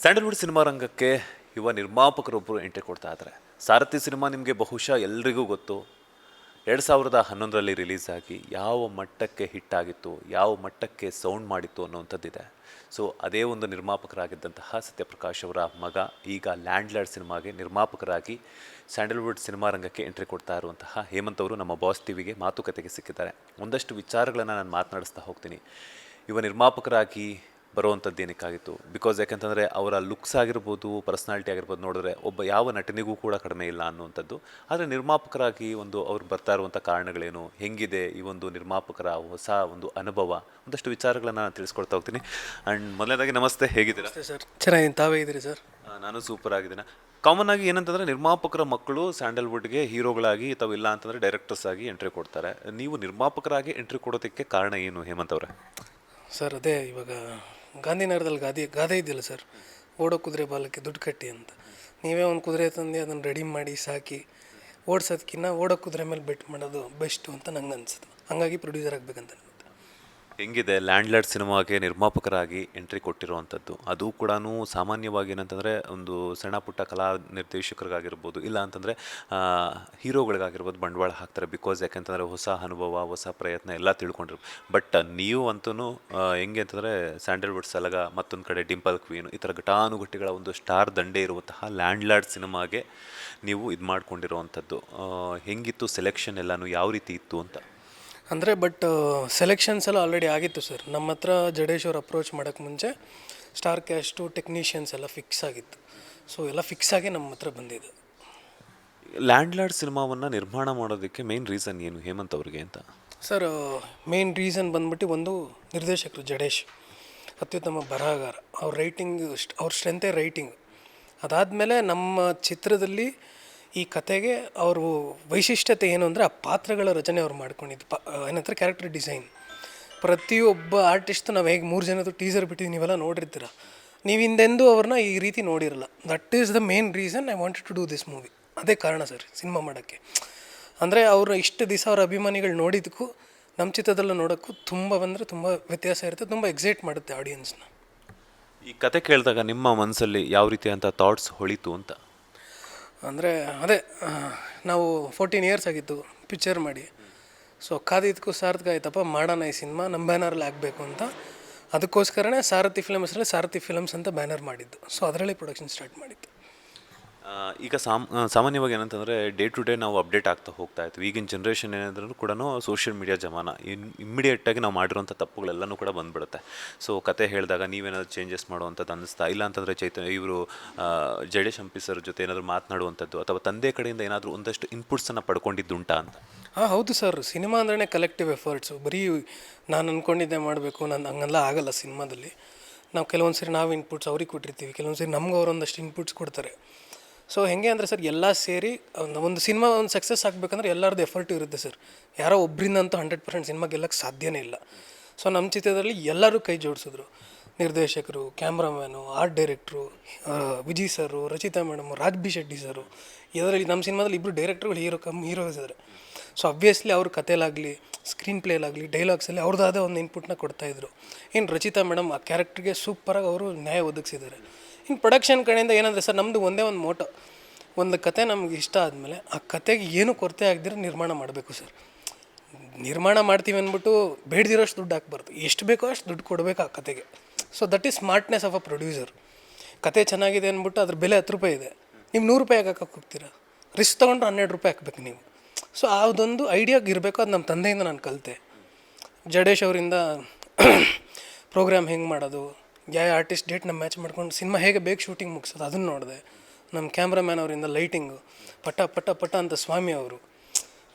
Sandalwood cinema ರಂಗಕ್ಕೆ ಯುವ ನಿರ್ಮಾಪಕರೊಬ್ಬರು entry ಕೊಡ್ತಾ ಇದ್ದಾರೆ. ಸಾರಥಿ ಸಿನಿಮಾ ನಿಮಗೆ ಬಹುಶಃ ಎಲ್ರಿಗೂ ಗೊತ್ತು. 2011ರಲ್ಲಿ ರಿಲೀಸ್ ಆಗಿ ಯಾವ ಮಟ್ಟಕ್ಕೆ ಹಿಟ್ ಆಗಿತ್ತು, ಯಾವ ಮಟ್ಟಕ್ಕೆ ಸೌಂಡ್ ಮಾಡಿತ್ತು ಅನ್ನೋವಂಥದ್ದಿದೆ. ಸೊ ಅದೇ ಒಂದು ನಿರ್ಮಾಪಕರಾಗಿದ್ದಂತಹ ಸತ್ಯಪ್ರಕಾಶ್ ಅವರ ಮಗ ಈಗ ಲ್ಯಾಂಡ್ ಲಾರ್ಡ್ ಸಿನಿಮಾಗೆ ನಿರ್ಮಾಪಕರಾಗಿ ಸ್ಯಾಂಡಲ್ವುಡ್ ಸಿನಿಮಾ ರಂಗಕ್ಕೆ ಎಂಟ್ರಿ ಕೊಡ್ತಾ ಇರುವಂತಹ ಹೇಮಂತ್ ಅವರು ನಮ್ಮ ಬಾಸ್ ಟಿವಿಗೆ ಮಾತುಕತೆಗೆ ಸಿಕ್ಕಿದ್ದಾರೆ. ಒಂದಷ್ಟು ವಿಚಾರಗಳನ್ನು ನಾನು ಮಾತನಾಡಿಸ್ತಾ ಹೋಗ್ತೀನಿ. ಯುವ ನಿರ್ಮಾಪಕರಾಗಿ ಬರುವಂಥದ್ದು ಏನಕ್ಕಾಗಿತ್ತು, ಬಿಕಾಸ್ ಯಾಕೆಂತಂದರೆ ಅವರ ಲುಕ್ಸ್ ಆಗಿರ್ಬೋದು, ಪರ್ಸ್ನಾಲಿಟಿ ಆಗಿರ್ಬೋದು ನೋಡಿದ್ರೆ ಒಬ್ಬ ಯಾವ ನಟನಿಗೂ ಕೂಡ ಕಡಿಮೆ ಇಲ್ಲ ಅನ್ನುವಂಥದ್ದು. ಆದರೆ ನಿರ್ಮಾಪಕರಾಗಿ ಅವ್ರು ಬರ್ತಾ ಇರುವಂಥ ಕಾರಣಗಳೇನು, ಹೆಂಗಿದೆ ಈ ಒಂದು ನಿರ್ಮಾಪಕರ ಹೊಸ ಒಂದು ಅನುಭವ, ಒಂದಷ್ಟು ವಿಚಾರಗಳನ್ನು ನಾನು ತಿಳಿಸ್ಕೊಡ್ತಾ ಹೋಗ್ತೀನಿ. ಆ್ಯಂಡ್ ಮೊದಲನೇದಾಗಿ ನಮಸ್ತೆ, ಹೇಗಿದ್ದೀರಾ ಸರ್? ಚೆನ್ನಾಗಿ, ತಾವೇ ಇದ್ದೀರಿ ಸರ್? ನಾನು ಸೂಪರ್ ಆಗಿದ್ದೀನಿ. ಕಾಮನ್ ಆಗಿ ಏನಂತಂದರೆ ನಿರ್ಮಾಪಕರ ಮಕ್ಕಳು ಸ್ಯಾಂಡಲ್ವುಡ್ಗೆ ಹೀರೋಗಳಾಗಿ ಅಥವಾ ಇಲ್ಲ ಅಂತಂದರೆ ಡೈರೆಕ್ಟರ್ಸ್ ಆಗಿ ಎಂಟ್ರಿ ಕೊಡ್ತಾರೆ. ನೀವು ನಿರ್ಮಾಪಕರಾಗಿ ಎಂಟ್ರಿ ಕೊಡೋದಕ್ಕೆ ಕಾರಣ ಏನು ಹೇಮಂತ್ ಅವರೇ? ಸರ್ ಅದೇ ಇವಾಗ ಗಾಂಧಿನಗರದಲ್ಲಿ ಗಾದೆ ಇದೆಯಲ್ಲ ಸರ್, ಓಡೋ ಕುದುರೆ ಬಾಲಕ್ಕೆ ದುಡ್ಡು ಕಟ್ಟಿ ಅಂತ. ನೀವೇ ಒಂದು ಕುದುರೆ ತಂದು ಅದನ್ನು ರೆಡಿ ಮಾಡಿ ಸಾಕಿ ಓಡಿಸೋದಕ್ಕಿಂತ ಓಡೋ ಕುದುರೆ ಮೇಲೆ ಬೆಟ್ ಮಾಡೋದು ಬೆಸ್ಟು ಅಂತ ನಂಗೆ ಅನ್ಸುತ್ತೆ. ಹಾಗಾಗಿ ಪ್ರೊಡ್ಯೂಸರ್ ಆಗಬೇಕಂತ. ಹೆಂಗಿದೆ ಲ್ಯಾಂಡ್ ಲಾರ್ಡ್ ಸಿನಿಮಾಗೆ ನಿರ್ಮಾಪಕರಾಗಿ ಎಂಟ್ರಿ ಕೊಟ್ಟಿರುವಂಥದ್ದು? ಅದು ಕೂಡ ಸಾಮಾನ್ಯವಾಗಿ ಏನಂತಂದರೆ ಒಂದು ಸಣ್ಣ ಪುಟ್ಟ ಕಲಾ ನಿರ್ದೇಶಕರಿಗಾಗಿರ್ಬೋದು, ಇಲ್ಲ ಅಂತಂದರೆ ಹೀರೋಗಳಿಗಾಗಿರ್ಬೋದು ಬಂಡವಾಳ ಹಾಕ್ತಾರೆ. ಬಿಕಾಸ್ ಯಾಕೆಂತಂದರೆ ಹೊಸ ಅನುಭವ, ಹೊಸ ಪ್ರಯತ್ನ ಎಲ್ಲ ತಿಳ್ಕೊಂಡಿರು. ಬಟ್ ನೀವು ಅಂತೂ ಹೆಂಗೆ ಅಂತಂದರೆ ಸ್ಯಾಂಡಲ್ವುಡ್ ಸಲಗ, ಮತ್ತೊಂದು ಕಡೆ ಡಿಂಪಲ್ ಕ್ವೀನ್, ಈ ಥರ ಘಟಾನುಘಟಿಗಳ ಒಂದು ಸ್ಟಾರ್ ದಂಡೆ ಇರುವಂತಹ ಲ್ಯಾಂಡ್ ಲಾರ್ಡ್ ಸಿನಿಮಾಗೆ ನೀವು ಇದು ಮಾಡ್ಕೊಂಡಿರುವಂಥದ್ದು. ಹೆಂಗಿತ್ತು ಸೆಲೆಕ್ಷನ್ ಎಲ್ಲನೂ, ಯಾವ ರೀತಿ ಇತ್ತು ಅಂತ? ಅಂದರೆ ಸೆಲೆಕ್ಷನ್ಸ್ ಎಲ್ಲ ಆಲ್ರೆಡಿ ಆಗಿತ್ತು ಸರ್. ನಮ್ಮ ಹತ್ರ ಜಡೇಶ್ ಅವ್ರು ಅಪ್ರೋಚ್ ಮಾಡೋಕ್ಕೆ ಮುಂಚೆ ಸ್ಟಾರ್ ಕ್ಯಾಸ್ಟು, ಟೆಕ್ನಿಷಿಯನ್ಸ್ ಎಲ್ಲ ಫಿಕ್ಸ್ ಆಗಿತ್ತು. ಸೊ ಎಲ್ಲ ಫಿಕ್ಸ್ ಆಗಿ ನಮ್ಮ ಹತ್ರ ಬಂದಿದೆ. ಲ್ಯಾಂಡ್ ಲಾರ್ಡ್ ಸಿನಿಮಾವನ್ನು ನಿರ್ಮಾಣ ಮಾಡೋದಕ್ಕೆ ಮೇನ್ ರೀಸನ್ ಏನು ಹೇಮಂತ್ ಅವ್ರಿಗೆ ಅಂತ? ಸರ್ ಮೇನ್ ರೀಸನ್ ಬಂದ್ಬಿಟ್ಟು ಒಂದು ನಿರ್ದೇಶಕರು ಜಡೇಶ್ ಅತ್ಯುತ್ತಮ ಬರಹಗಾರ. ಅವ್ರ ರೈಟಿಂಗ್, ಅವ್ರ ಸ್ಟ್ರೆಂತೇ ರೈಟಿಂಗ್. ಅದಾದಮೇಲೆ ನಮ್ಮ ಚಿತ್ರದಲ್ಲಿ ಈ ಕತೆಗೆ ಅವರು ವೈಶಿಷ್ಟ್ಯತೆ ಏನು ಅಂದರೆ ಆ ಪಾತ್ರಗಳ ರಚನೆ ಅವ್ರು ಮಾಡ್ಕೊಂಡಿದ್ದು. ಏನಂತಾರೆ ಕ್ಯಾರೆಕ್ಟರ್ ಡಿಸೈನ್. ಪ್ರತಿಯೊಬ್ಬ ಆರ್ಟಿಸ್ಟು ನಾವು ಹೇಗೆ 3 ಜನದ್ದು ಟೀಸರ್ ಬಿಟ್ಟಿದ್ದು ನೀವೆಲ್ಲ ನೋಡಿರ್ತೀರ, ನೀವು ಹಿಂದೆಂದೂ ಅವ್ರನ್ನ ಈ ರೀತಿ ನೋಡಿರಲ್ಲ. That is the main reason I wanted to do this movie. ಅದೇ ಕಾರಣ ಸರ್ ಸಿನಿಮಾ ಮಾಡೋಕ್ಕೆ. ಅಂದರೆ ಅವರು ಇಷ್ಟು ದಿವಸ ಅವ್ರ ಅಭಿಮಾನಿಗಳು ನೋಡಿದ್ದಕ್ಕೂ ನಮ್ಮ ಚಿತ್ರದಲ್ಲೂ ನೋಡೋಕ್ಕೂ ತುಂಬ ವ್ಯತ್ಯಾಸ ಇರುತ್ತೆ. ತುಂಬ ಎಕ್ಸೈಟ್ ಮಾಡುತ್ತೆ ಆಡಿಯನ್ಸ್ನ. ಈ ಕತೆ ಕೇಳಿದಾಗ ನಿಮ್ಮ ಮನಸ್ಸಲ್ಲಿ ಯಾವ ರೀತಿಯಂಥ ಥಾಟ್ಸ್ ಹೊಳಿತು ಅಂತ? ಅಂದರೆ ಅದೇ ನಾವು 14 ಇಯರ್ಸ್ ಆಗಿತ್ತು ಪಿಕ್ಚರ್ ಮಾಡಿ. ಸೊ ಕಾದಿದ್ದಕ್ಕೂ ಸಾರ್ಥಕ ಆಯ್ತಪ್ಪ, ಮಾಡೋಣ ಈ ಸಿನಿಮಾ ನಮ್ಮ ಬ್ಯಾನರಲ್ಲಿ ಆಗಬೇಕು ಅಂತ. ಅದಕ್ಕೋಸ್ಕರನೇ ಸಾರಥಿ ಫಿಲಮ್ಸಲ್ಲಿ ಸಾರಥಿ ಫಿಲಮ್ಸ್ ಅಂತ ಬ್ಯಾನರ್ ಮಾಡಿದ್ದು. ಸೊ ಅದರಲ್ಲಿ ಪ್ರೊಡಕ್ಷನ್ ಸ್ಟಾರ್ಟ್ ಮಾಡಿದ್ದು. ಈಗ ಸಾಮಾನ್ಯವಾಗಿ ಏನಂತಂದರೆ ಡೇ ಟು ಡೇ ನಾವು ಅಪ್ಡೇಟ್ ಆಗ್ತಾ ಹೋಗ್ತಾ ಇರ್ತೀವಿ. ಈಗಿನ ಜನ್ರೇಷನ್ ಏನಾದ್ರೂ ಕೂಡ ಸೋಷಿಯಲ್ ಮೀಡಿಯಾ ಜಮಾನ. ಇಮ್ಮಿಡಿಯೇಟಾಗಿ ನಾವು ಮಾಡಿರೋಂಥ ತಪ್ಪುಗಳೆಲ್ಲನೂ ಕೂಡ ಬಂದುಬಿಡುತ್ತೆ. ಸೊ ಕತೆ ಹೇಳಿದಾಗ ನೀವೇನಾದರೂ ಚೇಂಜಸ್ ಮಾಡುವಂಥದ್ದು ಅನ್ನಿಸ್ತಾ, ಇಲ್ಲ ಅಂತಂದರೆ ಇವರು ಜಡೇಶ್ ಹಂಪಿ ಸರ್ ಜೊತೆ ಏನಾದರೂ ಮಾತನಾಡುವಂಥದ್ದು ಅಥವಾ ತಂದೆ ಕಡೆಯಿಂದ ಏನಾದರೂ ಒಂದಷ್ಟು ಇನ್ಪುಟ್ಸನ್ನು ಪಡ್ಕೊಂಡಿದ್ದುಂಟಾ ಅಂತ? ಹೌದು ಸರ್. ಸಿನಿಮಾ ಅಂದ್ರೆ ಕಲೆಕ್ಟಿವ್ ಎಫರ್ಟ್ಸು. ಬರೀ ನಾನು ಅಂದ್ಕೊಂಡಿದ್ದೆ ಮಾಡಬೇಕು, ನಾನು ಹಂಗೆಲ್ಲ ಆಗಲ್ಲ ಸಿನಿಮಾದಲ್ಲಿ. ನಾವು ಕೆಲವೊಂದು ಸರಿ ನಾವು ಇನ್ಪುಟ್ಸ್ ಅವ್ರಿಗೆ ಕೊಟ್ಟಿರ್ತೀವಿ, ಕೆಲವೊಂದು ಸರಿ ನಮ್ಗೆ ಅವರೊಂದಷ್ಟು ಇನ್ಪುಟ್ಸ್ ಕೊಡ್ತಾರೆ. ಸೊ ಹೆಂಗೆ ಅಂದರೆ ಸರ್, ಎಲ್ಲ ಸೇರಿ ಒಂದು ಸಿನಿಮಾ ಒಂದು ಸಕ್ಸಸ್ ಆಗಬೇಕಂದ್ರೆ ಎಲ್ಲರದ್ದು ಎಫರ್ಟು ಇರುತ್ತೆ ಸರ್. ಯಾರೋ ಒಬ್ಬರಿಂದಂತೂ 100% ಸಿನಿಮಾ ಗೆಲ್ಲಕ್ಕೆ ಸಾಧ್ಯನೇ ಇಲ್ಲ. ಸೊ ನಮ್ಮ ಚಿತ್ರದಲ್ಲಿ ಎಲ್ಲರೂ ಕೈ ಜೋಡಿಸಿದ್ರು. ನಿರ್ದೇಶಕರು, ಕ್ಯಾಮ್ರಾಮ್ಯಾನು, ಆರ್ಟ್ ಡೈರೆಕ್ಟ್ರು, ವಿಜಯ್ ಸರು, ರಚಿತಾ ಮೇಡಮು, ರಾಜ್ ಬಿ ಶೆಟ್ಟಿ ಸರು. ಇದರಲ್ಲಿ ನಮ್ಮ ಸಿನಿಮಾದಲ್ಲಿ 2 ಡೈರೆಕ್ಟ್ರುಗಳು ಹೀರೋಸ್ ಇದ್ದಾರೆ. ಸೊ ಅಬ್ವಿಯಸ್ಲಿ ಅವ್ರ ಕಥೆಲಾಗಲಿ, ಸ್ಕ್ರೀನ್ ಪ್ಲೇಲಾಗಲಿ, ಡೈಲಾಗ್ಸಲ್ಲಿ ಅವ್ರದ್ದಾದ ಒಂದು ಇನ್ಪುಟ್ನ ಕೊಡ್ತಾಯಿದ್ರು. ಇನ್ನು ರಚಿತಾ ಮೇಡಮ್ ಆ ಕ್ಯಾರೆಕ್ಟ್ರಿಗೆ ಸೂಪರಾಗಿ ಅವರು ನ್ಯಾಯ ಒದಗಿಸಿದ್ದಾರೆ. ಇನ್ನು ಪ್ರೊಡಕ್ಷನ್ ಕಡೆಯಿಂದ ಏನಂದರೆ ಸರ್, ನಮ್ಮದು ಒಂದೇ ಒಂದು ಮೋಟೋ, ಒಂದು ಕತೆ ನಮ್ಗೆ ಇಷ್ಟ ಆದಮೇಲೆ ಆ ಕತೆಗೆ ಏನೂ ಕೊರತೆ ಆಗದಿರೋ ನಿರ್ಮಾಣ ಮಾಡಬೇಕು ಸರ್. ನಿರ್ಮಾಣ ಮಾಡ್ತೀವಿ ಅಂದ್ಬಿಟ್ಟು ಬೇಡದಿರೋಷ್ಟು ದುಡ್ಡು ಹಾಕ್ಬಾರ್ದು. ಎಷ್ಟು ಬೇಕೋ ಅಷ್ಟು ದುಡ್ಡು ಕೊಡಬೇಕು ಆ ಕತೆಗೆ. So that is smartness of a producer. ಕತೆ ಚೆನ್ನಾಗಿದೆ ಅಂದ್ಬಿಟ್ಟು ಅದ್ರ ಬೆಲೆ 10 ರೂಪಾಯಿ ಇದೆ, ನೀವು 100 ರೂಪಾಯಿ ಹಾಕಕ್ಕೆ ಹೋಗ್ತೀರಾ? ರಿಸ್ಕ್ ತೊಗೊಂಡ್ರೆ 12 ರೂಪಾಯಿ ಹಾಕ್ಬೇಕು ನೀವು. ಸೊ ಅದೊಂದು ಐಡಿಯಾಗೆ ಇರಬೇಕು. ಅದು ನಮ್ಮ ತಂದೆಯಿಂದ ನಾನು ಕಲಿತೆ. ಜಡೇಶ್ ಅವರಿಂದ ಪ್ರೋಗ್ರಾಮ್ ಹೆಂಗೆ ಮಾಡೋದು, ಯಾವ ಆರ್ಟಿಸ್ಟ್ ಡೇಟ್ನ ಮ್ಯಾಚ್ ಮಾಡ್ಕೊಂಡು ಸಿನಿಮಾ ಹೇಗೆ ಬೇಗ ಶೂಟಿಂಗ್ ಮುಗಿಸೋದು ಅದನ್ನು ನೋಡಿದೆ. ನಮ್ಮ ಕ್ಯಾಮ್ರಾಮ್ಯಾನ್ ಅವರಿಂದ ಲೈಟಿಂಗು ಪಟ ಪಟ ಪಟ ಅಂತ ಸ್ವಾಮಿ ಅವರು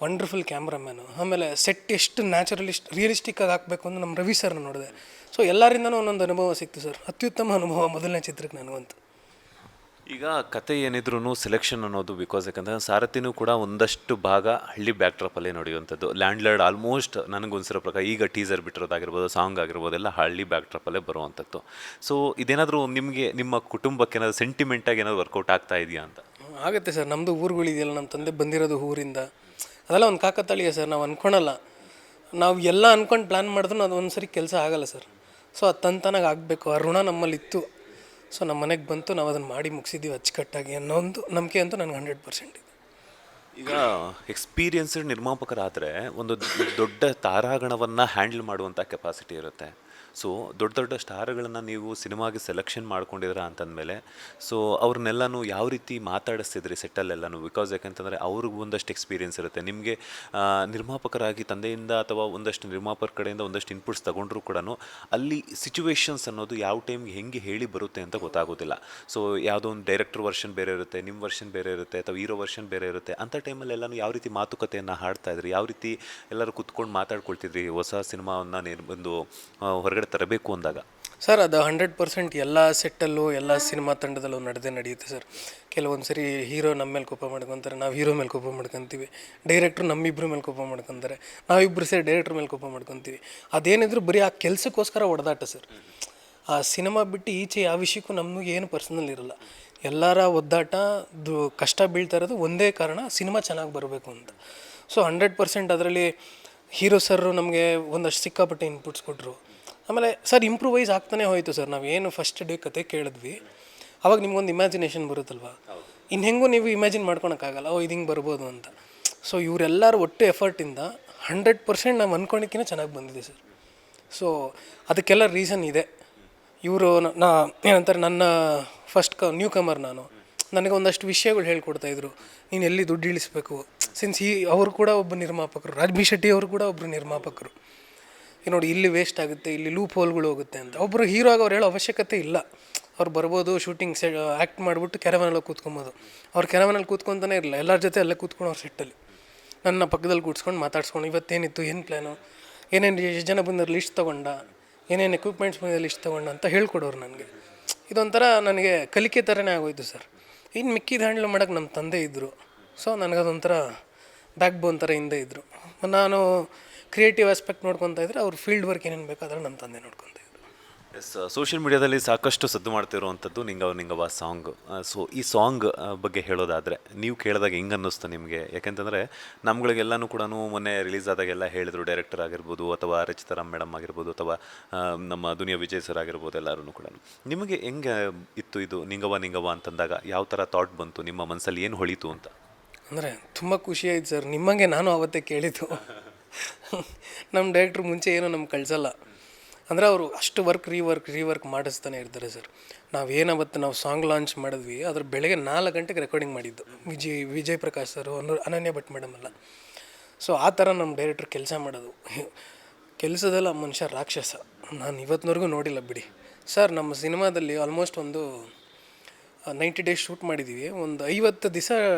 ವಂಡರ್ಫುಲ್ ಕ್ಯಾಮ್ರಾಮ್ಯಾನು. ಆಮೇಲೆ ಸೆಟ್ ಎಷ್ಟು ರಿಯಲಿಸ್ಟಿಕ್ಕಾಗಿ ಹಾಕಬೇಕು ಅಂತ ನಮ್ಮ ರವಿ ಸರ್ನ ನೋಡಿದೆ. ಸೊ ಎಲ್ಲರಿಂದನೂ ಒಂದೊಂದು ಅನುಭವ ಸಿಕ್ತು ಸರ್. ಅತ್ಯುತ್ತಮ ಅನುಭವ ಮೊದಲನೇ ಚಿತ್ರಕ್ಕೆ ನನಗಂತೂ. ಈಗ ಕತೆ ಏನಿದ್ರೂ ಸೆಲೆಕ್ಷನ್ ಅನ್ನೋದು, ಬಿಕಾಸ್ ಯಾಕಂದರೆ ಸಾರಥಿನೂ ಕೂಡ ಒಂದಷ್ಟು ಭಾಗ ಹಳ್ಳಿ ಬ್ಯಾಕ್ಡ್ರಾಪಲ್ಲೇ ನಡೆಯುವಂಥದ್ದು. ಲ್ಯಾಂಡ್ ಲಾರ್ಡ್ ಆಲ್ಮೋಸ್ಟ್ ನನಗೊಂದಿರೋ ಪ್ರಕಾರ ಈಗ ಟೀಸರ್ ಬಿಟ್ಟಿರೋದಾಗಿರ್ಬೋದು, ಸಾಂಗ್ ಆಗಿರ್ಬೋದು, ಎಲ್ಲ ಹಳ್ಳಿ ಬ್ಯಾಕ್ಡ್ರಾಪಲ್ಲೇ ಬರುವಂಥದ್ದು. ಸೊ ಇದೇನಾದರೂ ನಿಮಗೆ, ನಿಮ್ಮ ಕುಟುಂಬಕ್ಕೆ ಏನಾದರೂ ಸೆಂಟಿಮೆಂಟಾಗಿ ಏನಾದರೂ ವರ್ಕೌಟ್ ಆಗ್ತಾ ಇದೆಯಾ ಅಂತ? ಆಗುತ್ತೆ ಸರ್. ನಮ್ಮದು ಊರುಗಳಿದೆಯಲ್ಲ, ನಮ್ಮ ತಂದೆ ಬಂದಿರೋದು ಊರಿಂದ, ಅದೆಲ್ಲ ಒಂದು ಕಾಕತಾಳೀಯ ಸರ್. ನಾವು ಅಂದ್ಕೊಳಲ್ಲ. ನಾವು ಎಲ್ಲ ಅಂದ್ಕೊಂಡು ಪ್ಲ್ಯಾನ್ ಮಾಡಿದ್ರೂ ಅದು ಒಂದು ಸರಿ ಕೆಲಸ ಆಗಲ್ಲ ಸರ್. ಸೊ ಅದು ತಂತನಾಗಿ ಆಗಬೇಕು. ಆ ಋಣ ನಮ್ಮಲ್ಲಿತ್ತು. ಸೊ ನಮ್ಮ ಮನೆಗೆ ಬಂತು, ನಾವು ಅದನ್ನು ಮಾಡಿ ಮುಗಿಸಿದ್ದೀವಿ ಅಚ್ಚುಕಟ್ಟಾಗಿ ಅನ್ನೋ ಒಂದು ನಂಬಿಕೆ ಅಂತೂ ನನಗೆ 100% ಇದೆ. ಈಗ ಎಕ್ಸ್ಪೀರಿಯನ್ಸ್ಡ್ ನಿರ್ಮಾಪಕರಾದರೆ ಒಂದು ದೊಡ್ಡ ತಾರಾಗಣವನ್ನು ಹ್ಯಾಂಡಲ್ ಮಾಡುವಂಥ ಕೆಪಾಸಿಟಿ ಇರುತ್ತೆ. ಸೊ ದೊಡ್ಡ ದೊಡ್ಡ ಸ್ಟಾರ್ಗಳನ್ನು ನೀವು ಸಿನಿಮಾಗೆ ಸೆಲೆಕ್ಷನ್ ಮಾಡ್ಕೊಂಡಿದ್ದೀರಾ ಅಂತಂದಮೇಲೆ ಸೊ ಅವ್ರನ್ನೆಲ್ಲನೂ ಯಾವ ರೀತಿ ಮಾತಾಡಿಸ್ತಿದ್ರಿ ಸೆಟ್ಟಲ್ಲೆಲ್ಲನೂ? ಬಿಕಾಸ್ ಯಾಕಂತಂದರೆ ಅವ್ರಿಗೂ ಒಂದಷ್ಟು ಎಕ್ಸ್ಪೀರಿಯನ್ಸ್ ಇರುತ್ತೆ. ನಿಮಗೆ ನಿರ್ಮಾಪಕರಾಗಿ ತಂದೆಯಿಂದ ಅಥವಾ ಒಂದಷ್ಟು ನಿರ್ಮಾಪಕರ ಕಡೆಯಿಂದ ಒಂದಷ್ಟು ಇನ್ಪುಟ್ಸ್ ತೊಗೊಂಡ್ರೂ ಕೂಡ ಅಲ್ಲಿ ಸಿಚುವೇಶನ್ಸ್ ಅನ್ನೋದು ಯಾವ ಟೈಮ್ಗೆ ಹೆಂಗೆ ಹೇಳಿ ಬರುತ್ತೆ ಅಂತ ಗೊತ್ತಾಗೋದಿಲ್ಲ. ಸೊ ಯಾವುದೋ ಒಂದು ಡೈರೆಕ್ಟರ್ ವರ್ಷನ್ ಬೇರೆ ಇರುತ್ತೆ, ನಿಮ್ಮ ವರ್ಷನ್ ಬೇರೆ ಇರುತ್ತೆ, ಅಥವಾ ಹೀರೋ ವರ್ಷನ್ ಬೇರೆ ಇರುತ್ತೆ. ಅಂಥ ಟೈಮಲ್ಲಿ ಎಲ್ಲನೂ ಯಾವ ರೀತಿ ಮಾತುಕತೆಯನ್ನು ಹಾಡ್ತಾ ಇದ್ರಿ? ಯಾವ ರೀತಿ ಎಲ್ಲರೂ ಕುತ್ಕೊಂಡು ಮಾತಾಡ್ಕೊಳ್ತಿದ್ರಿ ಹೊಸ ಸಿನಿಮಾವನ್ನು ಒಂದು ಹೊರಗಡೆ ತರಬೇಕು ಅಂದಾಗ? ಸರ್ ಅದು 100% ಎಲ್ಲ ಸೆಟ್ಟಲ್ಲೂ ಎಲ್ಲ ಸಿನಿಮಾ ತಂಡದಲ್ಲೂ ನಡೆಯುತ್ತೆ ಸರ್. ಕೆಲವೊಂದು ಸರಿ ಹೀರೋ ನಮ್ಮ ಮೇಲೆ ಕೋಪ ಮಾಡ್ಕೊತಾರೆ, ನಾವು ಹೀರೋ ಮೇಲೆ ಕೋಪ ಮಾಡ್ಕೊತೀವಿ. ಡೈರೆಕ್ಟ್ರು ನಮ್ಮಿಬ್ಬರ ಮೇಲೆ ಕೋಪ ಮಾಡ್ಕೊತಾರೆ, ನಾವಿಬ್ಬರು ಸೇರಿ ಡೈರೆಕ್ಟ್ರ್ ಮೇಲೆ ಕೋಪ ಮಾಡ್ಕೊತೀವಿ. ಅದೇನಿದ್ರು ಬರೀ ಆ ಕೆಲಸಕ್ಕೋಸ್ಕರ ಹೊಡೆದಾಟ ಸರ್. ಆ ಸಿನಿಮಾ ಬಿಟ್ಟು ಈಚೆ ಯಾವ ವಿಷಯಕ್ಕೂ ನಮಗೆ ಏನು ಪರ್ಸ್ನಲ್ ಇರಲ್ಲ. ಎಲ್ಲರ ಒದ್ದಾಟ ಕಷ್ಟ ಬೀಳ್ತಾ ಇರೋದು ಒಂದೇ ಕಾರಣ, ಸಿನಿಮಾ ಚೆನ್ನಾಗಿ ಬರಬೇಕು ಅಂತ. ಸೊ 100% ಅದರಲ್ಲಿ ಹೀರೋ ಸರ್ರು ನಮಗೆ ಒಂದಷ್ಟು ಸಿಕ್ಕಾಪಟ್ಟೆ ಇನ್ಪುಟ್ಸ್ ಕೊಟ್ಟರು. ಆಮೇಲೆ ಸರ್ ಇಂಪ್ರೂವೈಸ್ ಆಗ್ತಾನೆ ಹೋಯಿತು ಸರ್. ನಾವು ಏನು ಫಸ್ಟ್ ಡೇ ಕತೆ ಕೇಳಿದ್ವಿ, ಅವಾಗ ನಿಮ್ಗೊಂದು ಇಮ್ಯಾಜಿನೇಷನ್ ಬರುತ್ತಲ್ವ, ಇನ್ನು ಹೆಂಗೂ ನೀವು ಇಮ್ಯಾಜಿನ್ ಮಾಡ್ಕೊಳಕ್ಕಾಗಲ್ಲ, ಇದು ಹಿಂಗೆ ಬರ್ಬೋದು ಅಂತ. ಸೊ ಇವರೆಲ್ಲರೂ ಒಟ್ಟು ಎಫರ್ಟಿಂದ 100% ನಾವು ಅಂದ್ಕೊಂಡಿದ್ದಕ್ಕಿಂತ ಚೆನ್ನಾಗಿ ಬಂದಿದೆ ಸರ್. ಸೊ ಅದಕ್ಕೆಲ್ಲ ರೀಸನ್ ಇದೆ. ಇವರು ಏನಂತಾರೆ, ನನ್ನ ಫಸ್ಟ್ ನ್ಯೂ ಕಮರ್ ನಾನು, ನನಗೆ ಒಂದಷ್ಟು ವಿಷಯಗಳು ಹೇಳ್ಕೊಡ್ತಾಯಿದ್ರು. ನೀನು ಎಲ್ಲಿ ದುಡ್ಡು ಇಳಿಸ್ಬೇಕು, ಸಿನ್ಸ್ ಅವರು ಕೂಡ ಒಬ್ಬ ನಿರ್ಮಾಪಕರು, ರಾಜ್ಬಿ ಶೆಟ್ಟಿ ಅವರು ಕೂಡ ಒಬ್ಬರು ನಿರ್ಮಾಪಕರು. ನೋಡಿ ಇಲ್ಲಿ ವೇಸ್ಟ್ ಆಗುತ್ತೆ, ಇಲ್ಲಿ ಲೂಪ್ ಹೋಲ್ಗಳು ಹೋಗುತ್ತೆ ಅಂತ. ಒಬ್ಬರು ಹೀರೋ ಆಗಿ ಅವ್ರು ಹೇಳೋ ಅವಶ್ಯಕತೆ ಇಲ್ಲ. ಅವ್ರು ಬರ್ಬೋದು, ಶೂಟಿಂಗ್ ಆ್ಯಕ್ಟ್ ಮಾಡಿಬಿಟ್ಟು ಕೆರವನಲ್ಲಿ ಕೂತ್ಕೊಬೋದು. ಅವ್ರು ಕೆರವನಲ್ಲಿ ಕೂತ್ಕೊತಾನೆ ಇರಲ್ಲ, ಎಲ್ಲರ ಜೊತೆ ಅಲ್ಲೇ ಕೂತ್ಕೊಂಡು ಅವ್ರ ಸೆಟ್ಟಲ್ಲಿ ನನ್ನ ಪಕ್ಕದಲ್ಲಿ ಕೂತ್ಕೊಂಡು ಮಾತಾಡ್ಸ್ಕೊಂಡು ಇವತ್ತೇನಿತ್ತು, ಏನು ಪ್ಲ್ಯಾನು, ಏನೇನು ಎಷ್ಟು ಜನ ಬಂದರು ಲಿಸ್ಟ್ ತೊಗೊಂಡ, ಏನೇನು ಎಕ್ವಿಪ್ಮೆಂಟ್ಸ್ ಬಂದ ಲಿಸ್ಟ್ ತೊಗೊಂಡ ಅಂತ ಹೇಳ್ಕೊಡೋರು ನನಗೆ. ಇದೊಂಥರ ನನಗೆ ಕಲಿಕೆ ಥರನೇ ಆಗೋಯ್ತು ಸರ್. ಇನ್ನು ಮಿಕ್ಕಿದ ಹ್ಯಾಂಡ್ಲ್ ಮಾಡೋಕ್ಕೆ ನಮ್ಮ ತಂದೆ ಇದ್ದರು. ಸೊ ನನಗದೊಂಥರ ಬ್ಯಾಕ್ ಬೋನ್ ಥರ ಹಿಂದೆ ಇದ್ದರು. ನಾನು ಕ್ರಿಯೇಟಿವ್ ಆಸ್ಪೆಕ್ಟ್ ನೋಡ್ಕೊತಾ ಇದ್ದರೆ ಅವ್ರು ಫೀಲ್ಡ್ ವರ್ಕ್ ಏನೇನು ಬೇಕಾದ್ರೆ ನಮ್ಮ ತಂದೆ ನೋಡ್ಕೊತಾ ಇದ್ರು. ಎಸ್, ಸೋಷಿಯಲ್ ಮೀಡಿಯಾದಲ್ಲಿ ಸಾಕಷ್ಟು ಸದ್ದು ಮಾಡ್ತಿರುವಂಥದ್ದು ನಿಂಗವ ನಿಂಗವ ಸಾಂಗ್. ಸೊ ಈ ಸಾಂಗ್ ಬಗ್ಗೆ ಹೇಳೋದಾದರೆ ನೀವು ಕೇಳಿದಾಗ ಹೆಂಗೆ ಅನ್ನಿಸ್ತು ನಿಮಗೆ? ಯಾಕೆಂತಂದರೆ ನಮ್ಗಳಿಗೆಲ್ಲನೂ ಕೂಡ ಮೊನ್ನೆ ರಿಲೀಸ್ ಆದಾಗೆಲ್ಲ ಹೇಳಿದ್ರು, ಡೈರೆಕ್ಟರ್ ಆಗಿರ್ಬೋದು ಅಥವಾ ರಚಿತಾರಾಮ್ ಮೇಡಮ್ ಆಗಿರ್ಬೋದು ಅಥವಾ ನಮ್ಮ ದುನಿಯಾ ವಿಜಯ್ ಸರ್ ಆಗಿರ್ಬೋದು, ಎಲ್ಲರೂ ಕೂಡ. ನಿಮಗೆ ಹೆಂಗೆ ಇತ್ತು ಇದು ನಿಂಗವ ನಿಂಗವ ಅಂತಂದಾಗ? ಯಾವ ಥರ ಥಾಟ್ ಬಂತು ನಿಮ್ಮ ಮನಸ್ಸಲ್ಲಿ, ಏನು ಹೊಳಿತು ಅಂತ? ಅಂದರೆ ತುಂಬ ಖುಷಿ ಆಯ್ತು ಸರ್. ನಿಮಗೆ ನಾನು ಅವತ್ತೇ ಕೇಳಿದ್ದು. ನಮ್ಮ ಡೈರೆಕ್ಟ್ರು ಮುಂಚೆ ಏನೋ ನಮ್ಗೆ ಕಳಿಸಲ್ಲ. ಅಂದರೆ ಅವರು ಅಷ್ಟು ರೀವರ್ಕ್ ಮಾಡಿಸ್ತಾನೆ ಇರ್ತಾರೆ ಸರ್. ನಾವೇನವತ್ತು ನಾವು ಸಾಂಗ್ ಲಾಂಚ್ ಮಾಡಿದ್ವಿ, ಅದ್ರ ಬೆಳಗ್ಗೆ 4 ಗಂಟೆಗೆ ರೆಕಾರ್ಡಿಂಗ್ ಮಾಡಿದ್ದು. ವಿಜಯ್ ಪ್ರಕಾಶ್ ಸರು, ಅನನ್ಯ ಭಟ್ ಮೇಡಮ್ ಎಲ್ಲ. ಸೊ ಆ ಥರ ನಮ್ಮ ಡೈರೆಕ್ಟ್ರ್ ಕೆಲಸ ಮಾಡೋದು. ಕೆಲಸದಲ್ಲ ಮನುಷ್ಯ ರಾಕ್ಷಸ. ನಾನು ಇವತ್ತಿನವರೆಗೂ ನೋಡಿಲ್ಲ ಬಿಡಿ ಸರ್. ನಮ್ಮ ಸಿನಿಮಾದಲ್ಲಿ ಆಲ್ಮೋಸ್ಟ್ ಒಂದು 90 ಡೇಸ್ ಶೂಟ್ ಮಾಡಿದ್ದೀವಿ. ಒಂದು 50 ದಿವಸ